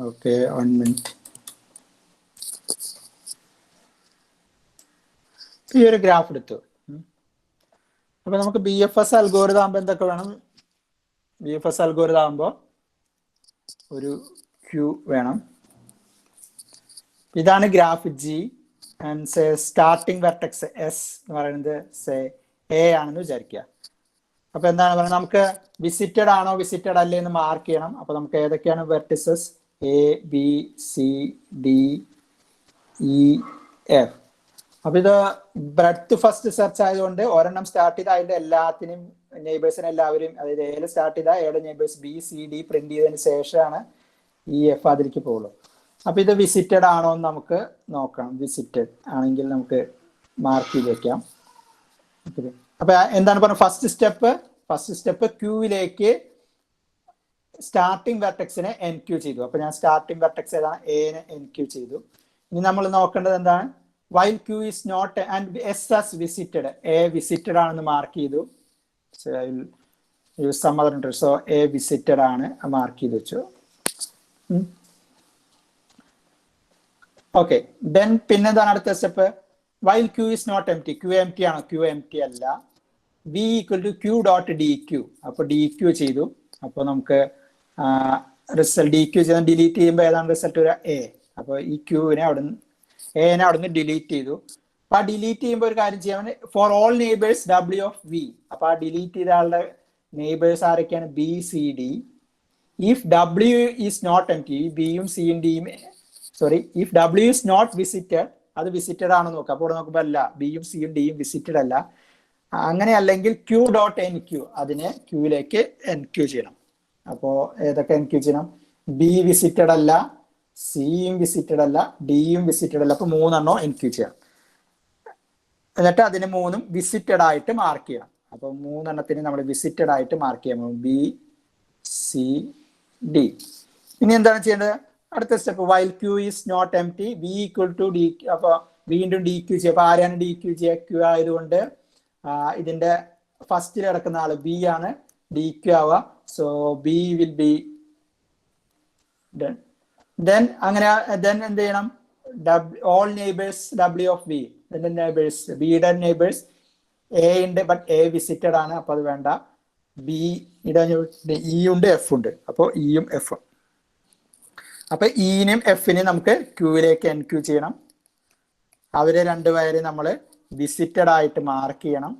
Okay, 1 minute. ഈ ഒരു ഗ്രാഫ് എടുത്തു. അപ്പൊ നമുക്ക് BFS അൽഗോരിതം ആകുമ്പോൾ എന്തൊക്കെ വേണം? BFS അൽഗോരിതം ആകുമ്പോൾ ഒരു ക്യൂ വേണം. ഇതാണ് graph G. And say starting vertex S എന്ന് പറയുന്നത് സേ എ ആണെന്ന് വിചാരിക്കുക. അപ്പൊ എന്താണ് പറയുന്നത്, നമുക്ക് വിസിറ്റഡ് ആണോ വിസിറ്റഡ് അല്ലേ എന്ന് മാർക്ക് ചെയ്യണം. അപ്പൊ നമുക്ക് ഏതൊക്കെയാണ് vertices A B C D E F. അപ്പൊ ഇത് ബ്രെഡ്ത്ത് ഫസ്റ്റ് സെർച്ച് ആയതുകൊണ്ട് ഒരെണ്ണം സ്റ്റാർട്ട് ചെയ്ത അതിന്റെ എല്ലാത്തിനും നെയ്ബേഴ്സിനെ എല്ലാവരും, അതായത് എയിൽ സ്റ്റാർട്ട് ചെയ്താൽ എയുടെ neighbours B C D print ചെയ്തതിന് ശേഷമാണ് ഈ എഫ് അതിലേക്ക് പോകുള്ളൂ. അപ്പൊ ഇത് വിസിറ്റഡ് ആണോ എന്ന് നമുക്ക് നോക്കാം. വിസിറ്റഡ് ആണെങ്കിൽ നമുക്ക് മാർക്ക് ചെയ്ത് വെക്കാം. അപ്പൊ എന്താണ് പറഞ്ഞത്, ഫസ്റ്റ് സ്റ്റെപ്പ് ക്യൂവിലേക്ക് സ്റ്റാർട്ടിംഗ് വെർട്ടെക്സിനെ എൻ ക്യൂ ചെയ്തു. അപ്പൊ ഞാൻ സ്റ്റാർട്ടിംഗ് വെർട്ടെക്സ് ഏതാണ്, എനെ എൻ ക്യൂ ചെയ്തു. ഇനി നമ്മൾ നോക്കേണ്ടത് എന്താണ്, while queue is not and S as visited, A visited ആണെന്ന് മാർക്ക് ചെയ്തു. സോ എ വിസിറ്റഡ് ആണ് മാർക്ക് ചെയ്ത് വെച്ചു. ഓക്കെ, ദെൻ പിന്നെന്താണ് അടുത്ത step, while queue is not empty, queue empty ആണോ, ക്യൂ എം ടി അല്ല, V equal to queue dot dequeue. അപ്പൊ ഡി ക്യൂ ചെയ്തു. അപ്പൊ നമുക്ക് റിസൾട്ട് ഡി ക്യൂ ചെയ്താൽ ഡിലീറ്റ് ചെയ്യുമ്പോൾ ഏതാണ് റിസൾട്ട് വരിക, എ. അപ്പൊ ഈ ക്യൂവിനെ അവിടുന്ന് എനെ അവിടുന്ന് ഡിലീറ്റ് ചെയ്തു. അപ്പൊ ആ ഡിലീറ്റ് ചെയ്യുമ്പോൾ ഒരു കാര്യം ചെയ്യാൻ, for all neighbours W of V. അപ്പൊ ആ ഡിലീറ്റ് ചെയ്ത ആളുടെ നെയ്ബേഴ്സ് ആരൊക്കെയാണ്, B C D. If W is not empty, ബിയും സിയും ഡിയും if W is not visited, അത് വിസിറ്റഡ് ആണെന്ന് നോക്കാം. അപ്പോൾ നോക്കുമ്പോൾ അല്ല, ബിയും സിയും ഡിയും വിസിറ്റഡ് അല്ല. അങ്ങനെ അല്ലെങ്കിൽ ക്യൂ ഡോട്ട് എൻ ക്യൂ, അതിനെ ക്യൂവിലേക്ക് എൻ ക്യൂ ചെയ്യണം. അപ്പോ ഏതൊക്കെ എൻ ക്യൂ ചെയ്യണം, ബി വിസിറ്റഡ് അല്ല, സിയും വിസിറ്റഡ് അല്ല, ഡിയും വിസിറ്റഡ് അല്ല. അപ്പൊ 3 എൻ ക്യൂ ചെയ്യണം. എന്നിട്ട് അതിന് 3 വിസിറ്റഡ് ആയിട്ട് മാർക്ക് ചെയ്യണം. അപ്പൊ 3 നമ്മൾ വിസിറ്റഡ് ആയിട്ട് മാർക്ക് ചെയ്യാം, ബി സി ഡി. ഇനി എന്താണ് ചെയ്യേണ്ടത്, അടുത്ത step, while queue is not empty, B equal to D. അപ്പൊ വീണ്ടും ഡി ക്യൂ ചെയ്യുക. അപ്പൊ ആരാണ് ഡി ക്യൂ ചെയ്യുക, ക്യൂ ആയതുകൊണ്ട് ഇതിന്റെ ഫസ്റ്റിൽ കിടക്കുന്ന ആള് ബി ആണ്, ഡി ക്യൂ ആവുക. So B will be then അങ്ങനെ ദെൻ എന്ത് ചെയ്യണം, all neighbours W of B, neighbours ബിയുടെ നെയ്ബേഴ്സ് എ ഉണ്ട്, ബട്ട് എ വിസിറ്റഡ് ആണ്, അപ്പൊ അത് വേണ്ട. ബി ഇ ഉണ്ട്, എഫ് ഉണ്ട്, അപ്പൊ ഇയും എഫും. അപ്പൊ ഇനെയും എഫിനെയും നമുക്ക് ക്യൂവിലേക്ക് എൻ ക്യൂ ചെയ്യണം. അവരെ രണ്ടുപേരെ നമ്മൾ വിസിറ്റഡ് ആയിട്ട് മാർക്ക് ചെയ്യണം.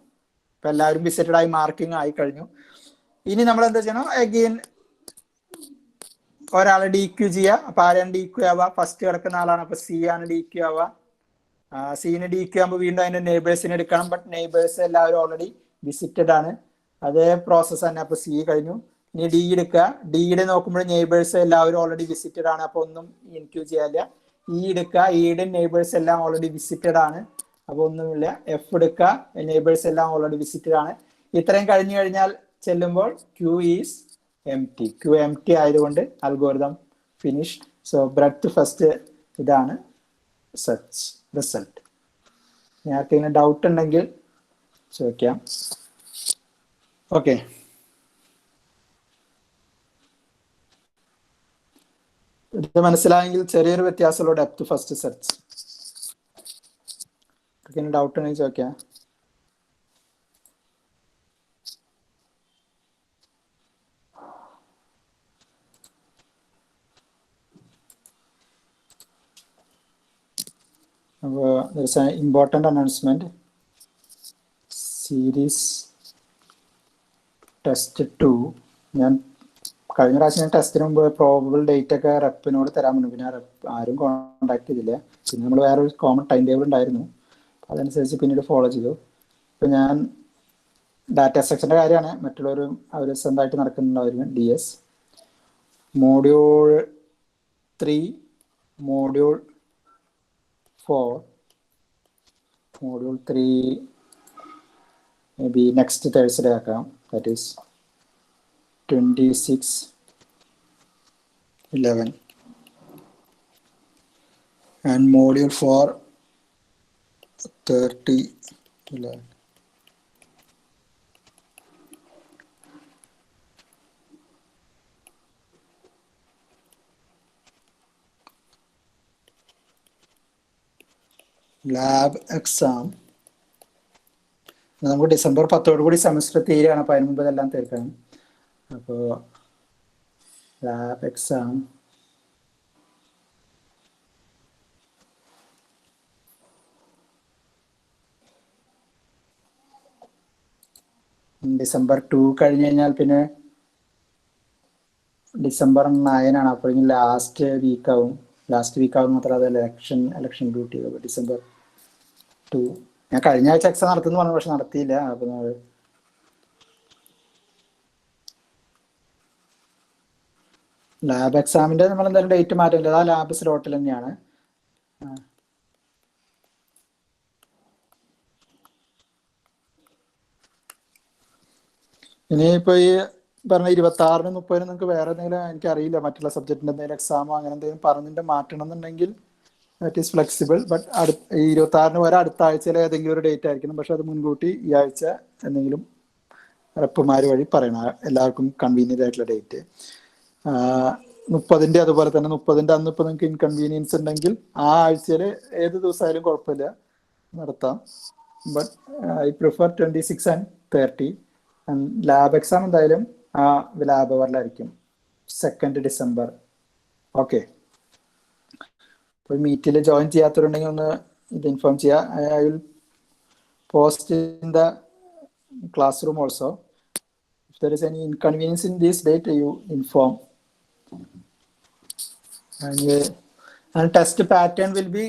ഇപ്പൊ എല്ലാവരും വിസിറ്റഡ് ആയി മാർക്കിംഗ് ആയി കഴിഞ്ഞു. ഇനി നമ്മൾ എന്താ ചെയ്യണം, അഗെയിൻ ഒരാളെ ഡി ക്യൂ ചെയ്യുക. അപ്പൊ ആരാണ് ഡി ക്യൂ ആവുക, ഫസ്റ്റ് കിടക്കുന്ന ആളാണ്, അപ്പൊ സി ആണ് ഡി ക്യൂ ആവുക. സിന് ഡി ക്യൂ ആകുമ്പോൾ വീണ്ടും അതിന്റെ നെയ്ബേഴ്സിനെ എടുക്കണം, ബട്ട് നെയ്ബേഴ്സ് എല്ലാവരും ഓൾറെഡി വിസിറ്റഡ് ആണ്. അതേ പ്രോസസ് തന്നെ. അപ്പൊ സി കഴിഞ്ഞു. ഇനി ഡി എടുക്കുക. ഡിയുടെ നോക്കുമ്പോൾ നെയ്ബേഴ്സ് എല്ലാവരും ഓൾറെഡി വിസിറ്റഡ് ആണ്, അപ്പൊ ഒന്നും എൻ ക്യൂ ചെയ്യാനില്ല. ഇ എടുക്കുക, ഇയുടെ നെയ്ബേഴ്സ് എല്ലാം ഓൾറെഡി വിസിറ്റഡ് ആണ്, അപ്പൊ ഒന്നുമില്ല. എഫ് എടുക്കുക, നെയ്ബേഴ്സ് എല്ലാം ഓൾറെഡി വിസിറ്റഡ് ആണ്. ഇത്രയും കഴിഞ്ഞു കഴിഞ്ഞാൽ ചെല്ലുമ്പോൾ queue is empty. Queue empty ആയതുകൊണ്ട് algorithm finish. So breadth first ഇതാണ് സെർച്ച് റിസൾട്ട്. ആർക്കെങ്കിലും ഡൗട്ട് ഉണ്ടെങ്കിൽ ചോദിക്കാം. ഓക്കെ, ഇത് മനസ്സിലായെങ്കിൽ ചെറിയൊരു വ്യത്യാസമുള്ള ഡെപ്ത് ഫസ്റ്റ് സെർച്ച്. ഡൗട്ട് ഉണ്ടെങ്കിൽ ചോദിക്കാം. There is an important announcement. Series test 2. ഞാൻ കഴിഞ്ഞ പ്രാവശ്യം ഞാൻ ടെസ്റ്റിന് മുമ്പ് പ്രോബബിൾ ഡേറ്റ് ഒക്കെ റെപ്പിനോട് തരാൻ പറ്റും. പിന്നെ ആരും കോൺടാക്ട് ചെയ്തില്ല. പിന്നെ നമ്മൾ വേറെ ഒരു കോമൺ ടൈം ടേബിൾ ഉണ്ടായിരുന്നു, അതനുസരിച്ച് പിന്നീട് ഫോളോ ചെയ്തു. ഇപ്പം ഞാൻ ഡാറ്റ സെക്ഷൻ്റെ കാര്യമാണ്, മറ്റുള്ളവരും അവർ സ്വന്തമായിട്ട് നടക്കുന്നുണ്ടായിരുന്നു. DS module 3, module 4, module 3 maybe next Thursday ആക്കാം. That is 26/11 and module 4 30/11. Lab exam നമുക്ക് ഡിസംബർ 10 സെമസ്റ്റർ തീരുകയാണ്. അപ്പോൾ അതിന് മുമ്പ് ഇതെല്ലാം തീർക്കണം. അപ്പോൾ ലാബ് എക്സാം ഡിസംബർ 2 കഴിഞ്ഞ് കഴിഞ്ഞാൽ പിന്നെ ഡിസംബർ 9 ആണ്. അപ്പോൾ ലാസ്റ്റ് വീക്ക് ആവും മാത്രമല്ല ഇലക്ഷൻ ഡ്യൂട്ടി ഡിസംബർ 2. ഞാൻ കഴിഞ്ഞ ആഴ്ച എക്സാം നടത്തുന്നു പറഞ്ഞു, പക്ഷെ നടത്തിയില്ല. അപ്പൊ ലാബ് എക്സാമിന്റെ നമ്മൾ എന്തായാലും ഡേറ്റ് മാറ്റില്ല, ആ ലാബ് സ്ലോട്ടിൽ തന്നെയാണ്. ഇനിയിപ്പോ ഈ പറഞ്ഞ 26-നും 30-നും നിങ്ങൾക്ക് വേറെ എന്തെങ്കിലും, എനിക്കറിയില്ല മറ്റുള്ള സബ്ജക്റ്റിന്റെ എന്തെങ്കിലും എക്സാമോ അങ്ങനെ എന്തെങ്കിലും പറഞ്ഞിട്ട് മാറ്റണം എന്നുണ്ടെങ്കിൽ ദാറ്റ് ഈസ് ഫ്ലെക്സിബിൾ. ബട്ട് ഈ 26-ന് വരെ അടുത്ത ആഴ്ചയിലെ ഏതെങ്കിലും ഒരു ഡേറ്റ് ആയിരിക്കണം. പക്ഷെ അത് മുൻകൂട്ടി ഈ ആഴ്ച എന്തെങ്കിലും റെപ്പുമാർ വഴി പറയണം, എല്ലാവർക്കും കൺവീനിയന്റ് ആയിട്ടുള്ള ഡേറ്റ്. 30-ന്റെ അതുപോലെ തന്നെ 30-ന്റെ അന്ന് ഇപ്പൊ നിങ്ങൾക്ക് ഇൻകൺവീനിയൻസ് ഉണ്ടെങ്കിൽ ആ ആഴ്ചയിൽ ഏത് ദിവസമായാലും കുഴപ്പമില്ല, നടത്താം. But I prefer 26 and 30. Lab exam എന്തായാലും ആ ലാബ് അവറിലായിരിക്കും 2 ഡിസംബർ. ഓക്കെ, അപ്പോൾ മീറ്റിൽ ജോയിൻ ചെയ്യാത്തവരുണ്ടെങ്കിൽ ഒന്ന് ഇത് ഇൻഫോം ചെയ്യാം. I will post in the classroom also. If there is any inconvenience in this date you inform. And test pattern will be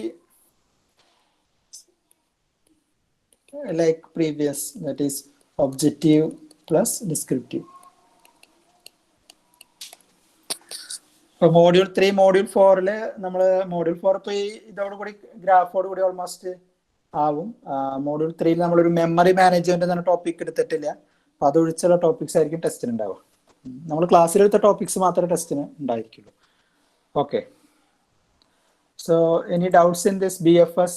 like previous, that is objective plus descriptive. ഇപ്പോൾ module 3 module 4 നമ്മൾ module 4 ഇപ്പോൾ ഇതോടുകൂടി ഗ്രാഫോട് കൂടി almost ആവും. Module 3 നമ്മളൊരു memory management എന്ന topic എടുത്തിട്ടില്ല. അപ്പൊ അതൊഴിച്ചുള്ള ടോപ്പിക്സ് ആയിരിക്കും ടെസ്റ്റിന് ഉണ്ടാവുക. നമ്മൾ ക്ലാസ്സിലെടുത്ത ടോപ്പിക്സ് മാത്രമേ ടെസ്റ്റിന് ഉണ്ടായിരിക്കുള്ളൂ. Okay, so any doubts in this BFS?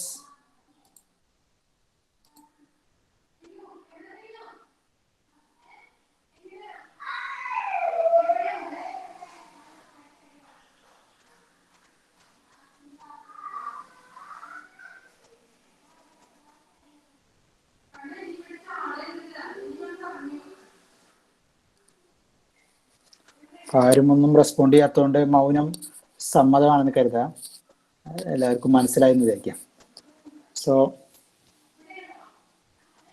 ആരും ഒന്നും റെസ്പോണ്ട് ചെയ്യാത്തതുകൊണ്ട് മൗനം സമ്മതമാണെന്ന് കരുതാം. എല്ലാവർക്കും മനസ്സിലായെന്ന് വിചാരിക്കാം. സോ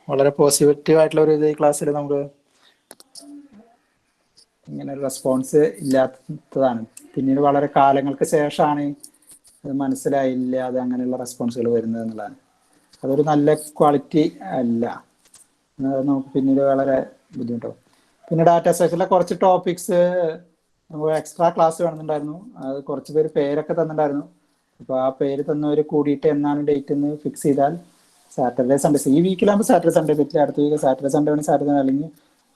വളരെ പോസിറ്റീവ് ആയിട്ടുള്ള ഒരു ഈ ക്ലാസ്സിൽ നമുക്ക് ഇങ്ങനെ ഒരു റെസ്പോൺസ് ഇല്ലാത്തതാണ്. പിന്നീട് വളരെ കാലങ്ങൾക്ക് ശേഷമാണ് അത് മനസ്സിലായില്ല അത് അങ്ങനെയുള്ള റെസ്പോൺസുകൾ വരുന്നത് എന്നുള്ളതാണ്. അതൊരു നല്ല ക്വാളിറ്റി അല്ല, നമുക്ക് പിന്നീട് വളരെ ബുദ്ധിമുട്ടാവും. പിന്നെ ഡാറ്റാ സ്ട്രക്ചറിലെ കുറച്ച് ടോപ്പിക്സ് നമുക്ക് എക്സ്ട്രാ ക്ലാസ് വേണമെന്നുണ്ടായിരുന്നു. അത് കുറച്ച് പേര് പേരൊക്കെ തന്നിട്ടുണ്ടായിരുന്നു. അപ്പോൾ ആ പേര് തന്നവർ കൂടിയിട്ട് എന്നാണ് ഡേറ്റ് എന്ന് ഫിക്സ് ചെയ്താൽ സാറ്റർഡേ സൺഡേ, ഈ വീക്കിലാകുമ്പോൾ സാറ്റർഡേ സൺഡേ പറ്റില്ല, അടുത്ത വീക്ക് സാറ്റർഡേ സൺഡേ ആണ് സാറ്റർഡേ, അല്ലെങ്കിൽ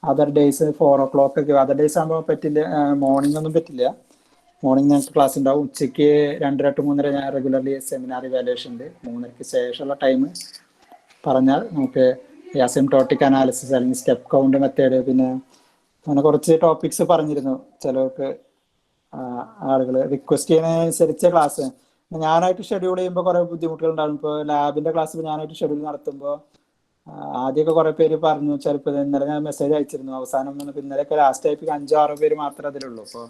അതർ ഡേയ്സ് 4 o'clock ഒക്കെ. അതർ ഡേയ്സ് ആകുമ്പോൾ പറ്റില്ല, മോർണിംഗ് ഒന്നും പറ്റില്ല. മോർണിംഗ് ഞങ്ങൾക്ക് ക്ലാസ് ഉണ്ടാവും. ഉച്ചയ്ക്ക് 2:30 to 3:30 ഞാൻ റെഗുലർലി സെമിനാർ ഇവാലുവേഷൻ ഉണ്ട്. 3:00 ശേഷമുള്ള ടൈം പറഞ്ഞാൽ നമുക്ക് അസിംപ്റ്റോട്ടിക് അനാലിസിസ് അല്ലെങ്കിൽ സ്റ്റെപ്പ് കൗണ്ട് മെത്തേഡ്, പിന്നെ അങ്ങനെ കുറച്ച് ടോപ്പിക്സ് പറഞ്ഞിരുന്നു. ചിലർക്ക് ആളുകൾ റിക്വസ്റ്റ് ചെയ്യുന്നതനുസരിച്ച് ക്ലാസ് ഞാനായിട്ട് ഷെഡ്യൂൾ ചെയ്യുമ്പോൾ കുറേ ബുദ്ധിമുട്ടുകൾ ഉണ്ടാകും. ഇപ്പോൾ ലാബിൻ്റെ ക്ലാസ് ഞാനായിട്ട് ഷെഡ്യൂൾ നടത്തുമ്പോൾ ആദ്യമൊക്കെ കുറേ പേര് പറഞ്ഞു, ചിലപ്പോൾ ഇന്നലെ ഞാൻ മെസ്സേജ് അയച്ചിരുന്നു, അവസാനം ഇന്നലെയൊക്കെ ലാസ്റ്റ് ആയിട്ട് 5-6 പേര് മാത്രമേ അതിലുള്ളൂ. അപ്പോൾ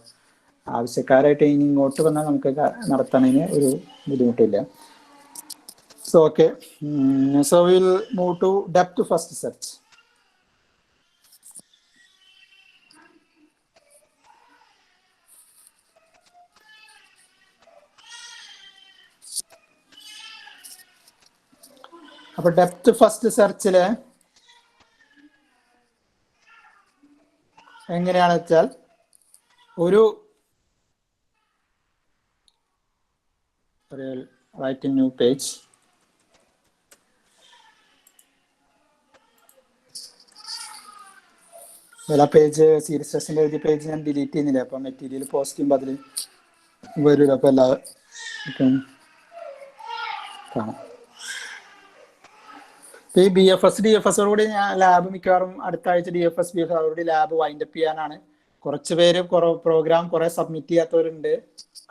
ആവശ്യക്കാരായിട്ട് ഇനി ഇങ്ങോട്ട് വന്നാൽ നമുക്ക് നടത്തണതിന് ഒരു ബുദ്ധിമുട്ടില്ല. So okay, so will move to depth first search. അപ്പൊ ഡെപ്ത് ഫസ്റ്റ് സെർച്ചില് എങ്ങനെയാണെന്ന് വെച്ചാൽ ഒരു റൈറ്റിംഗ് ന്യൂ പേജ്, എല്ലാ പേജ് സീരീസ് ടെസ്റ്റിന്റെ എഴുതിയ പേജ് ഞാൻ ഡിലീറ്റ് ചെയ്യുന്നില്ല. അപ്പൊ മെറ്റീരിയൽ പോസ്റ്റ് ചെയ്യുമ്പോൾ അതിൽ വരില്ല. അപ്പൊ എല്ലാവർക്കും കാണാം. ഈ BFS DFSോടുകൂടി ഞാൻ ലാബ് മിക്കവാറും അടുത്ത ആഴ്ച DFS BFSോടുകൂടി ലാബ് വൈൻഡപ്പ് ചെയ്യാനാണ്. കുറച്ച് പേര് പ്രോഗ്രാം കുറെ സബ്മിറ്റ് ചെയ്യാത്തവരുണ്ട്.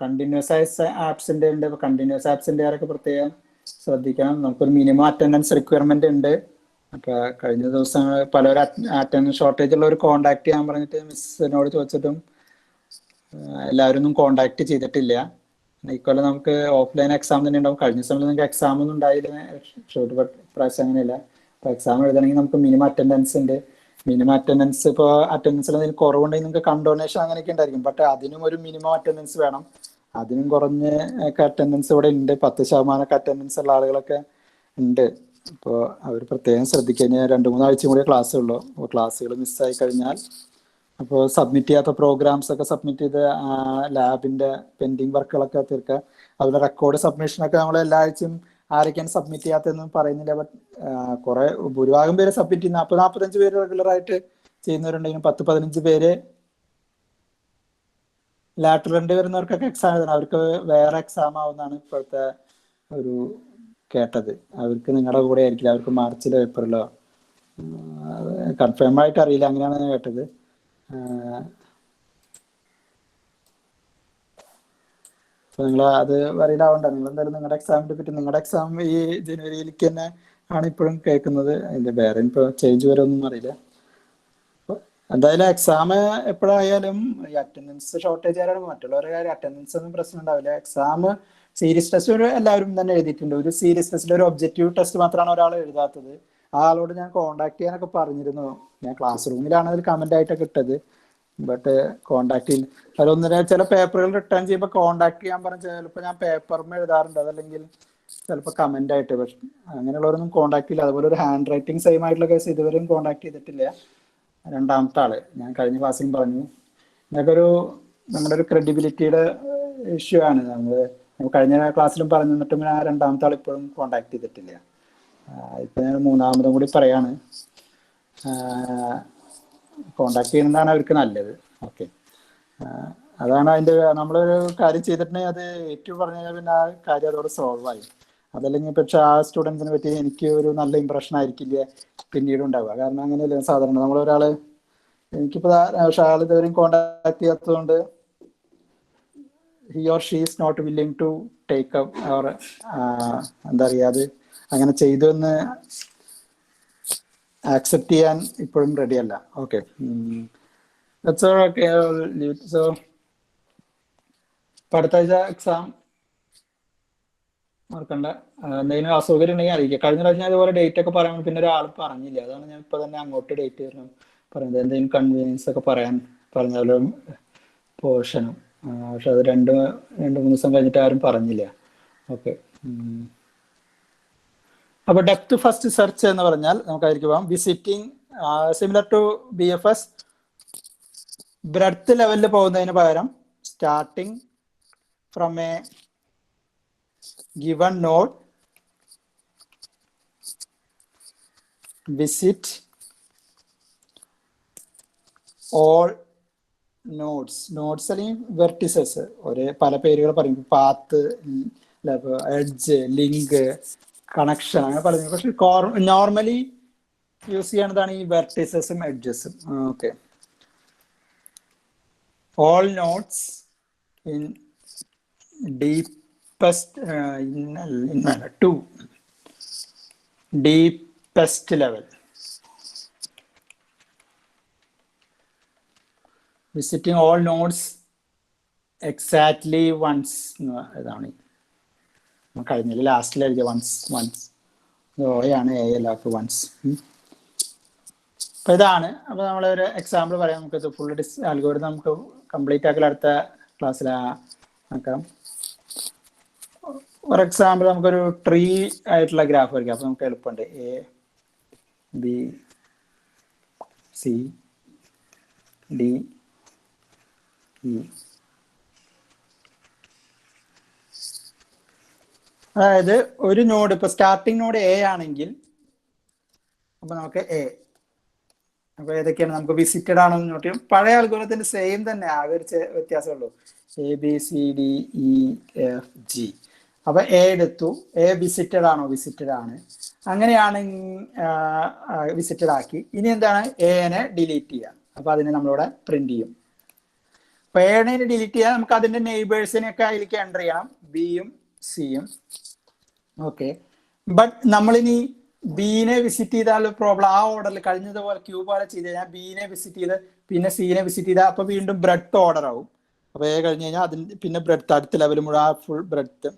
കണ്ടിന്യൂസ് ആപ്സിന്റെ ഉണ്ട്. കണ്ടിന്യൂസ് ആപ്സിന്റെ ആരൊക്കെ പ്രത്യേകം ശ്രദ്ധിക്കണം. നമുക്കൊരു മിനിമം അറ്റൻഡൻസ് റിക്വയർമെന്റ് ഉണ്ട്. അപ്പൊ കഴിഞ്ഞ ദിവസം പലരും അറ്റൻഡൻസ് ഷോർട്ടേജ് ഉള്ളവർ കോണ്ടാക്ട് ചെയ്യാൻ പറഞ്ഞിട്ട് മിസ്സിനോട് ചോദിച്ചിട്ടും എല്ലാവരും ഒന്നും കോണ്ടാക്ട് ചെയ്തിട്ടില്ല. ഇക്കൊല്ലം നമുക്ക് ഓഫ്ലൈൻ എക്സാം തന്നെ ഉണ്ടാവും. കഴിഞ്ഞ സമയത്ത് നിങ്ങൾക്ക് എക്സാം ഒന്നും ഉണ്ടായില്ല, ഷോർട്ട് പ്രാവശ്യം അങ്ങനെയല്ല. അപ്പോൾ എക്സാം എഴുതണമെങ്കിൽ നമുക്ക് മിനിമം അറ്റൻഡൻസ് ഉണ്ട്. മിനിമം അറ്റൻഡൻസ് ഇപ്പോൾ അറ്റൻഡൻസിൽ എന്തെങ്കിലും കുറവുണ്ടെങ്കിൽ നിങ്ങൾക്ക് കണ്ടോണേഷൻ അങ്ങനെയൊക്കെ ഉണ്ടായിരിക്കും. ബട്ട് അതിനും ഒരു മിനിമം അറ്റൻഡൻസ് വേണം. അതിനും കുറഞ്ഞ ഒക്കെ അറ്റൻഡൻസ് ഇവിടെ ഉണ്ട്. 10% അറ്റൻഡൻസ് ഉള്ള ആളുകളൊക്കെ ഉണ്ട്. ഇപ്പോൾ അവർ പ്രത്യേകം ശ്രദ്ധിക്കുക. കഴിഞ്ഞാൽ 2-3 ആഴ്ച കൂടി ക്ലാസ് ഉള്ളൂ. അപ്പോൾ ക്ലാസ്സുകൾ മിസ്സായി കഴിഞ്ഞാൽ അപ്പോൾ സബ്മിറ്റ് ചെയ്യാത്ത പ്രോഗ്രാംസ് ഒക്കെ സബ്മിറ്റ് ചെയ്ത് ലാബിൻ്റെ പെൻഡിങ് വർക്കുകളൊക്കെ തീർക്കുക. അതുപോലെ റെക്കോർഡ് സബ്മിഷനൊക്കെ നമ്മൾ എല്ലാ ആഴ്ചയും ആരൊക്കെയാണ് സബ്മിറ്റ് ചെയ്യാത്തതെന്നും പറയുന്നില്ല. ബട്ട് കുറെ ഭൂരിഭാഗം പേര് സബ്മിറ്റ് ചെയ്യുന്ന 40-45 പേര് റെഗുലറായിട്ട് ചെയ്യുന്നവരുണ്ടെങ്കിലും 10-15 പേര് ലാറ്ററൽ വരുന്നവർക്കൊക്കെ എക്സാം എഴുതണം. അവർക്ക് വേറെ എക്സാം ആവുന്നതാണ് ഇപ്പോഴത്തെ ഒരു കേട്ടത്. അവർക്ക് നിങ്ങളുടെ കൂടെ ആയിരിക്കില്ല, അവർക്ക് മാർച്ചിലോ ഏപ്രിലോ, കൺഫേം ആയിട്ട് അറിയില്ല, അങ്ങനെയാണ് ഞാൻ കേട്ടത്. അപ്പോൾ നിങ്ങൾ അത് വറീഡാവണ്ട. നിങ്ങൾ എന്തായാലും നിങ്ങളുടെ എക്സാമിനെ പറ്റി, നിങ്ങളുടെ എക്സാം ഈ ജനുവരിയിലേക്ക് തന്നെ ആണ് ഇപ്പോഴും കേൾക്കുന്നത്. അതിൻ്റെ വേറെ ഇപ്പോൾ ചേഞ്ച് വരുമൊന്നും അറിയില്ല. എന്തായാലും എക്സാം എപ്പോഴായാലും ഈ അറ്റൻഡൻസ് ഷോർട്ടേജ് ആയാലും മറ്റുള്ളവരുടെ കാര്യം അറ്റൻഡൻസ് ഒന്നും പ്രശ്നം ഉണ്ടാവില്ല. എക്സാം സീരിയസ് ടെസ്റ്റ് ഒരു എല്ലാവരും തന്നെ എഴുതിയിട്ടുണ്ട്. ഒരു സീരിയസ് ടെസ്റ്റിൽ ഒരു ഒബ്ജക്റ്റീവ് ടെസ്റ്റ് മാത്രമാണ് ഒരാൾ എഴുതാത്തത്. ആ ആളോട് ഞാൻ കോൺടാക്ട് ചെയ്യാനൊക്കെ പറഞ്ഞിരുന്നു. ഞാൻ ക്ലാസ് റൂമിലാണ് അതിൽ കമന്റ് ആയിട്ടൊക്കെ ഇട്ടത്. ബട്ട് കോൺടാക്ട് ചെയ്യില്ല. അതിലൊന്നിനെ ചില പേപ്പറുകൾ റിട്ടേൺ ചെയ്യുമ്പോൾ കോൺടാക്ട് ചെയ്യാൻ പറഞ്ഞ ചിലപ്പോൾ ഞാൻ പേപ്പറിന് എഴുതാറുണ്ട്, അതല്ലെങ്കിൽ ചിലപ്പോൾ കമന്റ് ആയിട്ട്. പക്ഷെ അങ്ങനെയുള്ളവരൊന്നും കോൺടാക്ട് ചെയ്യില്ല. അതുപോലെ ഒരു ഹാൻഡ് റൈറ്റിംഗ് സെയിം ആയിട്ടുള്ള കേസ് ഇതുവരെയും കോൺടാക്ട് ചെയ്തിട്ടില്ല. രണ്ടാമത്തെ ആള് ഞാൻ കഴിഞ്ഞ ക്ലാസ്സിൽ പറഞ്ഞു, ഇതൊക്കെ നമ്മുടെ ഒരു ക്രെഡിബിലിറ്റിയുടെ ഇഷ്യൂ ആണ്. നമ്മൾ കഴിഞ്ഞ ക്ലാസ്സിലും പറഞ്ഞു, എന്നിട്ടും ആ രണ്ടാമത്തെ ആൾ ഇപ്പോഴും കോൺടാക്ട് ചെയ്തിട്ടില്ല. ഇപ്പൊ ഞാൻ മൂന്നാമതും കൂടി പറയാണ്, കോണ്ടാക്ട് ചെയ്യുന്നതാണ് അവർക്ക് നല്ലത്. ഓക്കെ, അതാണ് അതിൻ്റെ. നമ്മളൊരു കാര്യം ചെയ്തിട്ടുണ്ടെങ്കിൽ അത് ഏറ്റവും പറഞ്ഞു കഴിഞ്ഞാൽ പിന്നെ ആ കാര്യം അതോടെ സോൾവ് ആയി. അതല്ലെങ്കിൽ പക്ഷെ ആ സ്റ്റുഡൻസിനെ പറ്റി എനിക്ക് ഒരു നല്ല ഇമ്പ്രഷൻ ആയിരിക്കില്ല പിന്നീട് ഉണ്ടാവുക. കാരണം അങ്ങനെയല്ല സാധാരണ നമ്മളൊരാൾ, എനിക്കിപ്പോൾ പക്ഷെ ആൾ ഇതുവരെയും കോണ്ടാക്ട് ചെയ്യാത്തതുകൊണ്ട് he or she is not willing to take up or എന്താ പറയുക, അത് അങ്ങനെ ചെയ്തു എന്ന് ആക്സെപ്റ്റ് ചെയ്യാൻ ഇപ്പോഴും റെഡിയല്ല. ഓക്കെ, സോ അടുത്ത ആഴ്ച എക്സാം മറക്കണ്ട. എന്തെങ്കിലും അസൗകര്യം ഉണ്ടെങ്കിൽ അറിയിക്കുക. കഴിഞ്ഞ പ്രാവശ്യം അതുപോലെ ഡേറ്റ് ഒക്കെ പറയാൻ പിന്നെ ഒരാൾ പറഞ്ഞില്ല. അതാണ് ഞാൻ ഇപ്പൊ തന്നെ അങ്ങോട്ട് ഡേറ്റ് തരണം പറയുന്നത്. എന്തെങ്കിലും കൺവീനിയൻസ് ഒക്കെ പറയാൻ പറഞ്ഞാലും പോർഷനും. പക്ഷെ അത് രണ്ട് മൂന്ന് ദിവസം കഴിഞ്ഞിട്ട് ആരും പറഞ്ഞില്ല. ഓക്കെ, അപ്പൊ ഡെപ്ത് ഫസ്റ്റ് സെർച്ച് എന്ന് പറഞ്ഞാൽ നമുക്കായിരിക്കും പോകാം. Visiting similar to BFS, breadth ലെവലിൽ പോകുന്നതിന് പകരം starting from a given node, visit all nodes. Nodes അല്ലെങ്കിൽ വെർട്ടിസസ്, ഒരു പല പേരുകൾ പറയും. പാത്ത്, എഡ്ജ്, ലിങ്ക്, കണക്ഷൻ, അങ്ങനെ പറഞ്ഞു. പക്ഷെ നോർമലി യൂസ് ചെയ്യണതാണ് ഈ വെർട്ടിസസും എഡ്ജസും. Okay, all nodes in deepest level, visiting all nodes exactly once. ഇതാണ് കഴിഞ്ഞ ലാസ്റ്റിൽ എഴുതിയ വൺസ് ഓയാണ് വൺസ്. അപ്പൊ ഇതാണ്. അപ്പൊ നമ്മളൊരു എക്സാമ്പിൾ പറയാം. നമുക്കിത് ഫുൾ അൽഗോരിതം നമുക്ക് കംപ്ലീറ്റ് ആക്കൽ അടുത്ത ക്ലാസ്സിലാക്കാം. ഫോർ എക്സാമ്പിൾ നമുക്കൊരു ട്രീ ആയിട്ടുള്ള ഗ്രാഫ് വരയ്ക്കാം. അപ്പൊ നമുക്ക് എളുപ്പമുണ്ട്. ABCDE. അതായത് ഒരു നോഡ്, ഇപ്പൊ സ്റ്റാർട്ടിംഗ് നോഡ് A ആണെങ്കിൽ അപ്പൊ നമുക്ക് A. അപ്പൊ ഏതൊക്കെയാണ് നമുക്ക് വിസിറ്റഡ് ആണോ എന്ന് നോട്ട് ചെയ്യും. പഴയ അൽഗോരിതത്തിന്റെ സെയിം തന്നെ, ആകെ ഒരു വ്യത്യാസമുള്ളൂ. ABCDEFG. അപ്പൊ A എടുത്തു, A വിസിറ്റഡ് ആണോ? വിസിറ്റഡ് ആണ്. അങ്ങനെയാണെങ്കിൽ വിസിറ്റഡ് ആക്കി. ഇനി എന്താണ്? Aനെ ഡിലീറ്റ് ചെയ്യാം. അപ്പൊ അതിനെ നമ്മളിവിടെ പ്രിന്റ് ചെയ്യും. അപ്പൊ Aനെ ഡിലീറ്റ് ചെയ്യാൻ നമുക്ക് അതിന്റെ നെയ്ബേഴ്സിനെയൊക്കെ അതിലേക്ക് എൻ്റർ ചെയ്യണം, Bയും Cയും. ഓക്കെ, ബട്ട് നമ്മളിനി ബീനെ വിസിറ്റ് ചെയ്താൽ പ്രോബ്ലം. ആ ഓർഡറിൽ കഴിഞ്ഞതുപോലെ ക്യൂ പോലെ ചെയ്ത് കഴിഞ്ഞാൽ ബീനെ വിസിറ്റ് ചെയ്ത് പിന്നെ സീനെ വിസിറ്റ് ചെയ്താൽ അപ്പൊ വീണ്ടും ബ്രെഡ്ത്ത് ഓർഡർ ആവും. അപ്പൊ A കഴിഞ്ഞ് കഴിഞ്ഞാൽ അതിന് പിന്നെ ബ്രെഡ്ത്ത് അടുത്ത ലെവൽ മുഴുവൻ ഫുൾ ബ്രെഡ്ത്ത്.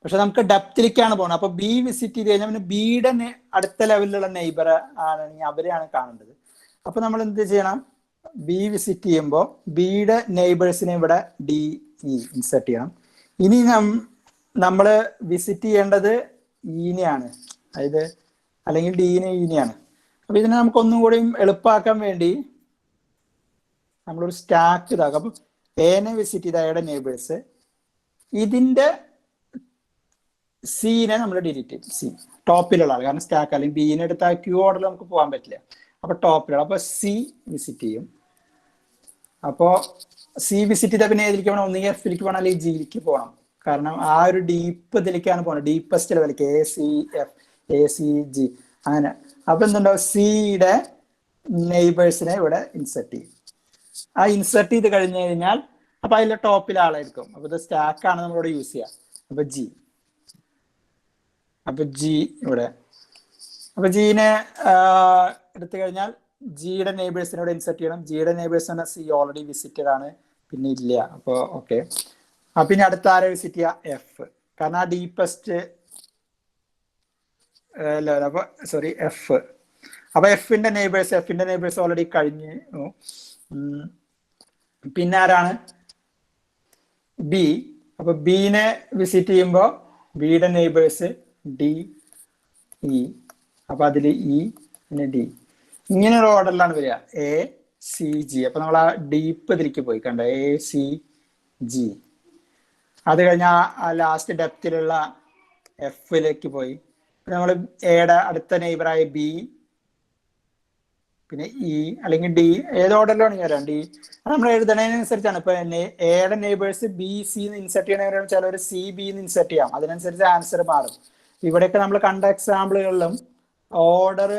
പക്ഷെ നമുക്ക് ഡെപ്തിലേക്കാണ് പോകുന്നത്. അപ്പൊ B വിസിറ്റ് ചെയ്ത് കഴിഞ്ഞാൽ പിന്നെ ബിയുടെ അടുത്ത ലെവലിലുള്ള നെയ്ബർ ആണെങ്കിൽ അവരെയാണ് കാണേണ്ടത്. അപ്പൊ നമ്മൾ എന്ത് ചെയ്യണം? ബി വിസിറ്റ് ചെയ്യുമ്പോൾ ബിയുടെ നെയ്ബേഴ്സിനെ ഇവിടെ ഡി ഇ ഇൻസെർട്ട് ചെയ്യണം. ഇനി നമ്മൾ വിസിറ്റ് ചെയ്യേണ്ടത് ഈനെയാണ്, അതായത് അല്ലെങ്കിൽ ഡീനെ ഈനെയാണ്. അപ്പൊ ഇതിനെ നമുക്ക് ഒന്നും കൂടി എളുപ്പമാക്കാൻ വേണ്ടി നമ്മളൊരു സ്റ്റാക്ക് ഇതാക്കാം. അപ്പൊ എനെ വിസിറ്റ് ചെയ്ത എയുടെ നെയ്ബേഴ്സ്, ഇതിന്റെ സീനെ നമ്മൾ ഡിലീറ്റ് ചെയ്യും. സി ടോപ്പിലുള്ള ആൾ, കാരണം സ്റ്റാക്ക് അല്ലെങ്കിൽ ബീനെ എടുത്താൽ ക്യൂ ഓർഡറിൽ നമുക്ക് പോകാൻ പറ്റില്ല. അപ്പൊ ടോപ്പിലുള്ള, അപ്പൊ സി വിസിറ്റ് ചെയ്യും. അപ്പോ സി വിസിറ്റ് ചെയ്താൽ പിന്നെ ഏതിലേക്ക് പോകണം? ഒന്നുകിൽ എഫിലേക്ക് പോകണം അല്ലെങ്കിൽ ജിയിലേക്ക് പോകണം. കാരണം ആ ഒരു ഡീപ്പ് ഇതിലേക്കാണ് പോകുന്നത്, ഡീപ്പസ്റ്റ് ലെവലിലേക്ക്, A C F, A C G അങ്ങനെ. അപ്പൊ എന്തുണ്ടാവും? സിയുടെ നെയ്ബേഴ്സിനെ ഇവിടെ ഇൻസെർട്ട് ചെയ്യും. ആ ഇൻസെർട്ട് ചെയ്ത് കഴിഞ്ഞു കഴിഞ്ഞാൽ അപ്പൊ അതിലെ ടോപ്പിൽ ആളായിരിക്കും. അപ്പൊ ഇത് സ്റ്റാക്ക് ആണ് നമ്മളിവിടെ യൂസ് ചെയ്യുക. അപ്പൊ ജി, അപ്പൊ ജി ഇവിടെ, അപ്പൊ ജീനെ എടുത്തു കഴിഞ്ഞാൽ ജിയുടെ നെയ്ബേഴ്സിനോട് ഇൻസെർട്ട് ചെയ്യണം. ജിയുടെ നെയ്ബേഴ്സ് തന്നെ സി ഓൾറെഡി വിസിറ്റഡ് ആണ്, പിന്നെ ഇല്ല. അപ്പോൾ ഓക്കെ. പിന്നെ അടുത്ത ആരെ വിസിറ്റ് ചെയ്യുക? എഫ്, കാരണം ആ ഡീപ്പസ്റ്റ് ലെവൽ. അപ്പൊ സോറി എഫ്. അപ്പൊ എഫിന്റെ നെയ്ബേഴ്സ് ഓൾറെഡി കഴിഞ്ഞു. പിന്നെ ആരാണ്? ബി. അപ്പൊ ബീനെ വിസിറ്റ് ചെയ്യുമ്പോൾ ബിയുടെ നെയ്ബേഴ്സ് ഡി ഇ, അപ്പൊ അതിൽ ഇ പിന്നെ ഡി, ഇങ്ങനെ ഒരു ഓർഡറിലാണ് വരിക. A C G. അപ്പൊ നമ്മൾ ആ ഡീപ്പ് ഇതിലേക്ക് പോയി കണ്ട, എ സി ജി. അത് കഴിഞ്ഞാൽ ആ ലാസ്റ്റ് ഡെപ്തിലുള്ള എഫിലേക്ക് പോയി. നമ്മൾ എയുടെ അടുത്ത നെയ്ബറായ ബി, പിന്നെ ഇ അല്ലെങ്കിൽ ഡി, ഏത് ഓർഡറിലാണ് വരാം. ഡി നമ്മൾ എഴുതുന്നതിനനുസരിച്ചാണ്. ഇപ്പൊ എയുടെ നെയ്ബേഴ്സ് ബി സി ഇൻസെർട്ട് ചെയ്യണവരാണ്, ചിലർ സി ബി ഇൻസെർട്ട് ചെയ്യാം. അതിനനുസരിച്ച് ആൻസർ മാറും. ഇവിടെയൊക്കെ നമ്മൾ കണ്ട എക്സാമ്പിളുകളിലും ഓർഡർ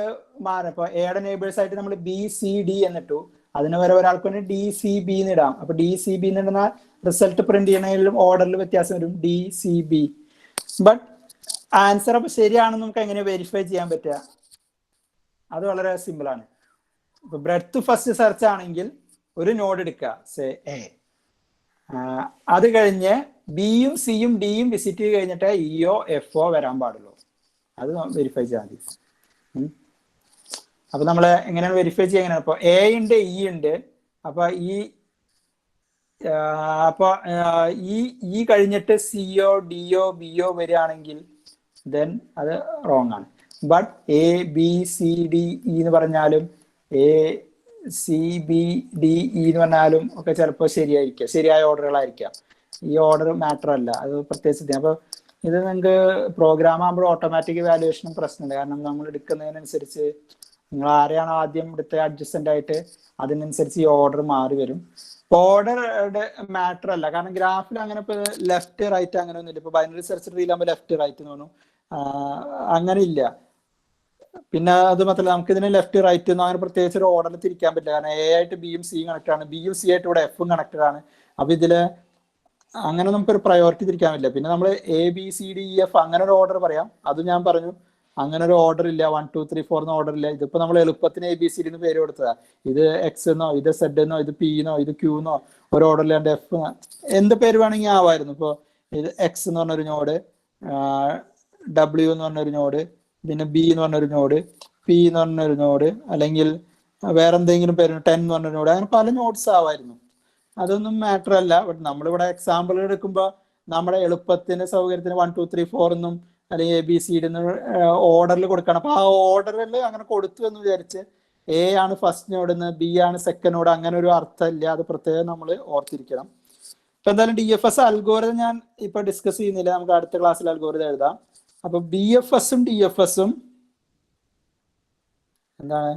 മാറും. ഇപ്പൊ എയുടെ നെയ്ബേഴ്സ് ആയിട്ട് നമ്മൾ ബി സി ഡി എന്നിട്ടു, അതിന് വരെ ഒരാൾക്ക് വേണ്ടി ഡി സി ബി ഇടാം. അപ്പൊ ഡി സി ബി എന്നിടുന്ന റിസൾട്ട് പ്രിന്റ് ചെയ്യണതിലും ഓർഡറിൽ വ്യത്യാസം വരും, D C B. But answer അപ്പൊ ശരിയാണെന്ന് നമുക്ക് എങ്ങനെ വെരിഫൈ ചെയ്യാൻ പറ്റുക? അത് വളരെ സിമ്പിൾ ആണ്. ഇപ്പൊ ബ്രെഡ്ത്ത് ഫസ്റ്റ് സെർച്ച് ആണെങ്കിൽ ഒരു നോഡ് എടുക്കുക, സേ എ. അത് കഴിഞ്ഞ് ബിയും സിയും ഡിയും വിസിറ്റ് ചെയ്ത് കഴിഞ്ഞിട്ട് ഇഒ എഫ്ഒ വരാൻ പാടുള്ളൂ. അത് വെരിഫൈ ചെയ്യാൻ മതി. അപ്പൊ നമ്മൾ എങ്ങനെയാണ് വെരിഫൈ ചെയ്യുക? എങ്ങനെയാണ്? ഇപ്പൊ എ ഉണ്ട്, ഇ ഉണ്ട്. അപ്പൊ ഈ കഴിഞ്ഞിട്ട് സിഒ ഡിഒ ബിഒ വരികയാണെങ്കിൽ ദെൻ അത് റോങ് ആണ്. But A B C D E എന്ന് പറഞ്ഞാലും A C B D E എന്ന് പറഞ്ഞാലും ഒക്കെ ചിലപ്പോൾ ശരിയായിരിക്കാം, ശരിയായ ഓർഡറുകളായിരിക്കാം. ഈ ഓർഡർ മാറ്റർ അല്ല, അത് പ്രത്യേകിച്ച്. അപ്പൊ ഇത് നിങ്ങൾക്ക് പ്രോഗ്രാം ആകുമ്പോൾ ഓട്ടോമാറ്റിക് വാല്യുവേഷനും പ്രശ്നമുണ്ട്. കാരണം നമ്മൾ എടുക്കുന്നതിനനുസരിച്ച് നിങ്ങൾ ആരെയാണോ ആദ്യം എടുത്ത അഡ്ജസ്റ്റന്റ് ആയിട്ട് അതിനനുസരിച്ച് ഈ ഓർഡർ മാറി വരും. ഓർഡറുടെ മാറ്റർ അല്ല, കാരണം ഗ്രാഫിൽ അങ്ങനെ ഇപ്പൊ ലെഫ്റ്റ് റൈറ്റ് അങ്ങനെ ഒന്നും ഇല്ല. ഇപ്പൊ ബൈനറി സെർച്ച് ട്രീലാകുമ്പോൾ ലെഫ്റ്റ് റൈറ്റ് എന്ന് തോന്നും, അങ്ങനെ ഇല്ല. പിന്നെ അത് മാത്രമല്ല, നമുക്ക് ഇതിന് ലെഫ്റ്റ് റൈറ്റ് ഒന്നും അങ്ങനെ പ്രത്യേകിച്ച് ഒരു ഓർഡറിൽ തിരിക്കാൻ പറ്റില്ല. കാരണം എ ആയിട്ട് ബിയും സിയും കണക്ട് ആണ്, ബിയും സി ആയിട്ട് ഇവിടെ എഫും കണക്റ്റഡ് ആണ്. അപ്പൊ ഇതില് അങ്ങനെ നമുക്കൊരു പ്രയോറിറ്റി തിരിക്കാൻ പറ്റില്ല. പിന്നെ നമ്മൾ A B C D E F അങ്ങനെ ഒരു ഓർഡർ പറയാം. അത് ഞാൻ പറഞ്ഞു, അങ്ങനെ ഒരു ഓർഡർ ഇല്ല. 1 2 3 4 എന്ന ഓർഡർ ഇല്ല. ഇതിപ്പോ നമ്മൾ എളുപ്പത്തിന് എ ബി സി ഡി എന്ന് പേര് കൊടുത്തതാ. ഇത് എക്സ് എന്നോ ഇത് സെഡ് എന്നോ ഇത് പി എന്നോ ഇത് ക്യൂ എന്നോ ഒരു ഓർഡറിലാണ്ട് എഫ് എന്ത് പേര് വേണമെങ്കിൽ ആവായിരുന്നു. ഇപ്പൊ ഇത് എക്സ് എന്ന് പറഞ്ഞൊരു നോഡ്, ഡബ്ല്യു എന്ന് പറഞ്ഞൊരു നോഡ്, പിന്നെ ബി എന്ന് പറഞ്ഞൊരു നോഡ്, പി എന്ന് പറഞ്ഞൊരു നോഡ്, അല്ലെങ്കിൽ വേറെ എന്തെങ്കിലും പേര് 10 എന്ന് പറഞ്ഞൊരു നോഡ്, അങ്ങനെ പല നോഡ്സ് ആവായിരുന്നു. അതൊന്നും മാറ്റർ അല്ല. ബട്ട് നമ്മളിവിടെ എക്സാമ്പിൾ എടുക്കുമ്പോൾ നമ്മുടെ എളുപ്പത്തിന് സൗകര്യത്തിന് 1 2 3 4 എന്നും അല്ലെങ്കിൽ എ ബി സി ഡി എന്ന് ഓർഡറിൽ കൊടുക്കണം. അപ്പൊ ആ ഓർഡറിൽ അങ്ങനെ കൊടുത്തു എന്ന് വിചാരിച്ച് എ ആണ് ഫസ്റ്റ് നോഡ് എന്ന് ബി ആണ് സെക്കൻഡ് നോഡ് അങ്ങനെ ഒരു അർത്ഥം ഇല്ല. അത് പ്രത്യേകം നമ്മൾ ഓർത്തിരിക്കണം. ഇപ്പൊ എന്തായാലും ഡി എഫ് എസ് അൽഗോരിതം ഞാൻ ഇപ്പൊ ഡിസ്കസ് ചെയ്യുന്നില്ല, നമുക്ക് അടുത്ത ക്ലാസ്സിൽ അൽഗോരിതം എഴുതാം. അപ്പൊ ബി എഫ് എസും ഡി എഫ് എസും എന്താണ്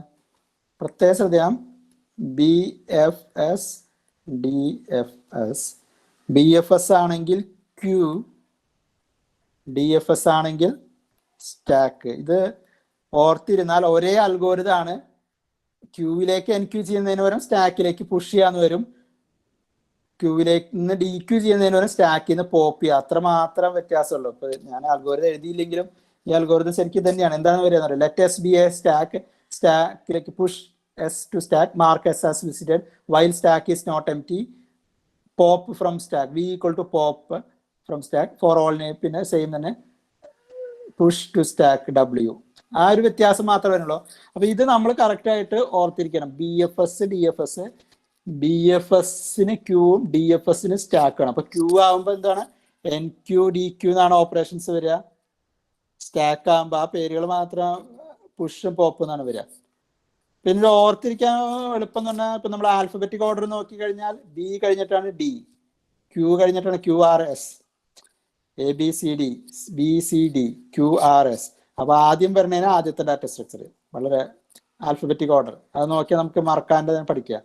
പ്രത്യേക ശ്രദ്ധയാം. B F S D F S. B F S ആണെങ്കിൽ ക്യൂ, ഡി എഫ് എസ് ആണെങ്കിൽ സ്റ്റാക്ക്. ഇത് ഓർത്തിരുന്നാൽ ഒരേ അൽഗോരിതാണ്. ക്യൂവിലേക്ക് എൻ ക്യൂ ചെയ്യുന്നതിന് പകരം സ്റ്റാക്കിലേക്ക് പുഷ് ചെയ്യാന്ന് വരും, ക്യൂവിലേക്ക് നിന്ന് ഡി ക്യൂ ചെയ്യുന്നതിന് പകരം സ്റ്റാക്കിൽ നിന്ന് പോപ്പ് ചെയ്യുക. അത്ര മാത്രം വ്യത്യാസമുള്ളൂ. ഇപ്പൊ ഞാൻ അൽഗോരിതം എഴുതിയില്ലെങ്കിലും ഈ അൽഗോരിതം ശരിക്കും തന്നെയാണ്. എന്താണ് പറയുന്നത്? Let S B a stack, സ്റ്റാക്കിലേക്ക് push S to stack, mark S as visited while stack is not empty, pop from stack, V equal to pop from stack for all name, പിന്നെ same തന്നെ push to stack W. ആ ഒരു വ്യത്യാസം മാത്രമേ വരുന്നുള്ളൂ. അപ്പൊ ഇത് നമ്മൾ കറക്റ്റ് ആയിട്ട് ഓർത്തിരിക്കണം. B F S D F S, B F എസിന് ക്യൂവും ഡി എഫ് എസിന് സ്റ്റാക്കാണ്. അപ്പൊ ക്യൂ ആകുമ്പോൾ എന്താണ് എൻ ക്യൂ ഡി ക്യൂ എന്നാണ് ഓപ്പറേഷൻസ് വരിക. സ്റ്റാക്ക് ആകുമ്പോൾ ആ പേരുകൾ മാത്രം പുഷും പോപ്പ് എന്നാണ് വരിക. പിന്നെ ഓർത്തിരിക്കാൻ എളുപ്പം എന്ന് പറഞ്ഞാൽ ഇപ്പൊ നമ്മൾ ആൽഫബറ്റിക് ഓർഡർ നോക്കി കഴിഞ്ഞാൽ ബി കഴിഞ്ഞിട്ടാണ് ഡി, ക്യൂ കഴിഞ്ഞിട്ടാണ് Q R S, A B C D, B C D, Q R S. അപ്പൊ ആദ്യം പറഞ്ഞതിന് ആദ്യത്തെ ഡാറ്റ സ്ട്രക്ചർ വളരെ ആൽഫബറ്റിക് ഓർഡർ അത് നോക്കിയാൽ നമുക്ക് മറക്കാണ്ട് പഠിക്കുക.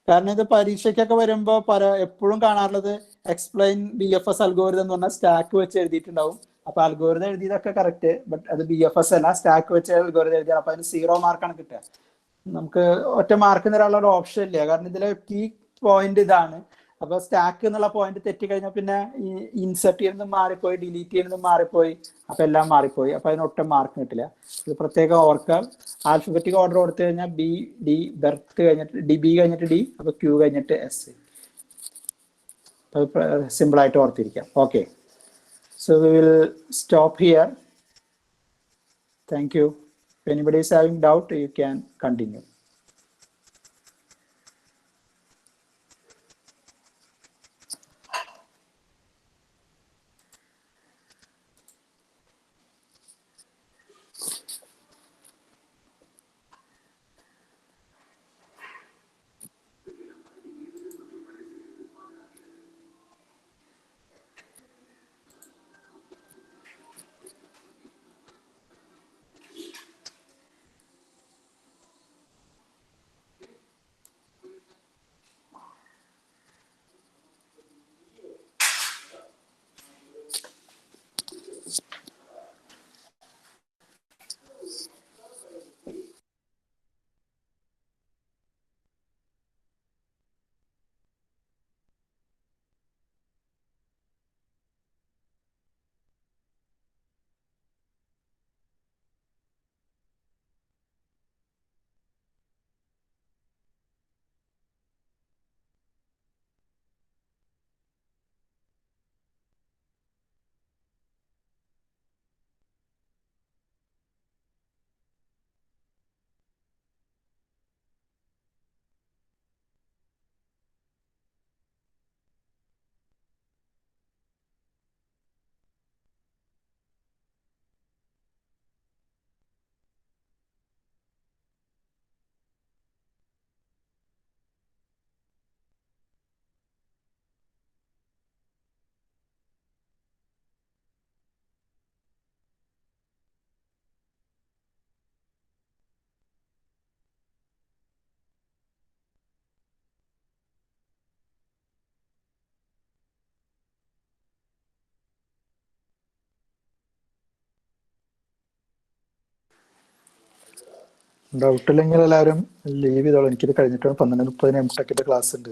കാരണം ഇത് പരീക്ഷയ്ക്കൊക്കെ വരുമ്പോൾ എപ്പോഴും കാണാറുള്ളത് explain B F S algorithm എന്ന് പറഞ്ഞാൽ സ്റ്റാക്ക് വെച്ച് എഴുതിയിട്ടുണ്ടാവും. അപ്പൊ അൽഗോരിതം എഴുതിയതൊക്കെ കറക്റ്റ്, ബട്ട് അത് ബി എഫ് എസ് അല്ല, സ്റ്റാക്ക് വെച്ച് അൽഗോരിതം എഴുതിയാൽ അപ്പൊ അതിന് 0 മാർക്കാണ് കിട്ടുക. നമുക്ക് ഒറ്റ മാർക്ക് തരാനുള്ള ഒരു ഓപ്ഷൻ ഇല്ല, കാരണം ഇതിലെ കീ പോയിന്റ് ഇതാണ്. അപ്പൊ സ്റ്റാക്ക് എന്നുള്ള പോയിന്റ് തെറ്റിക്കഴിഞ്ഞാൽ പിന്നെ ഇൻസെർട്ട് ചെയ്യുന്നതും മാറിപ്പോയി, ഡിലീറ്റ് ചെയ്യുന്നതും മാറിപ്പോയി, അപ്പൊ എല്ലാം മാറിപ്പോയി. അപ്പൊ അതിന് ഒട്ടും മാർക്ക് കിട്ടില്ല. ഇത് പ്രത്യേകം ഓർക്കാം. ആൽഫബറ്റിക് ഓർഡർ കൊടുത്തു കഴിഞ്ഞാൽ ബി ഡി, ബെർത്ത് കഴിഞ്ഞിട്ട് ഡി, ബി കഴിഞ്ഞിട്ട് ഡി, അപ്പൊ ക്യൂ കഴിഞ്ഞിട്ട് എസ്. സിമ്പിൾ ആയിട്ട് ഓർത്തിരിക്കാം. Okay, so we will stop here. Thank you. If anybody is having doubt, you can continue. Doubt ഇല്ലെങ്കിൽ എല്ലാവരും ലീവ് ചെയ്തോളൂ. എനിക്കിത് കഴിഞ്ഞിട്ട് 12:30 എം ടെക്കിന്റെ ക്ലാസ് ഉണ്ട്.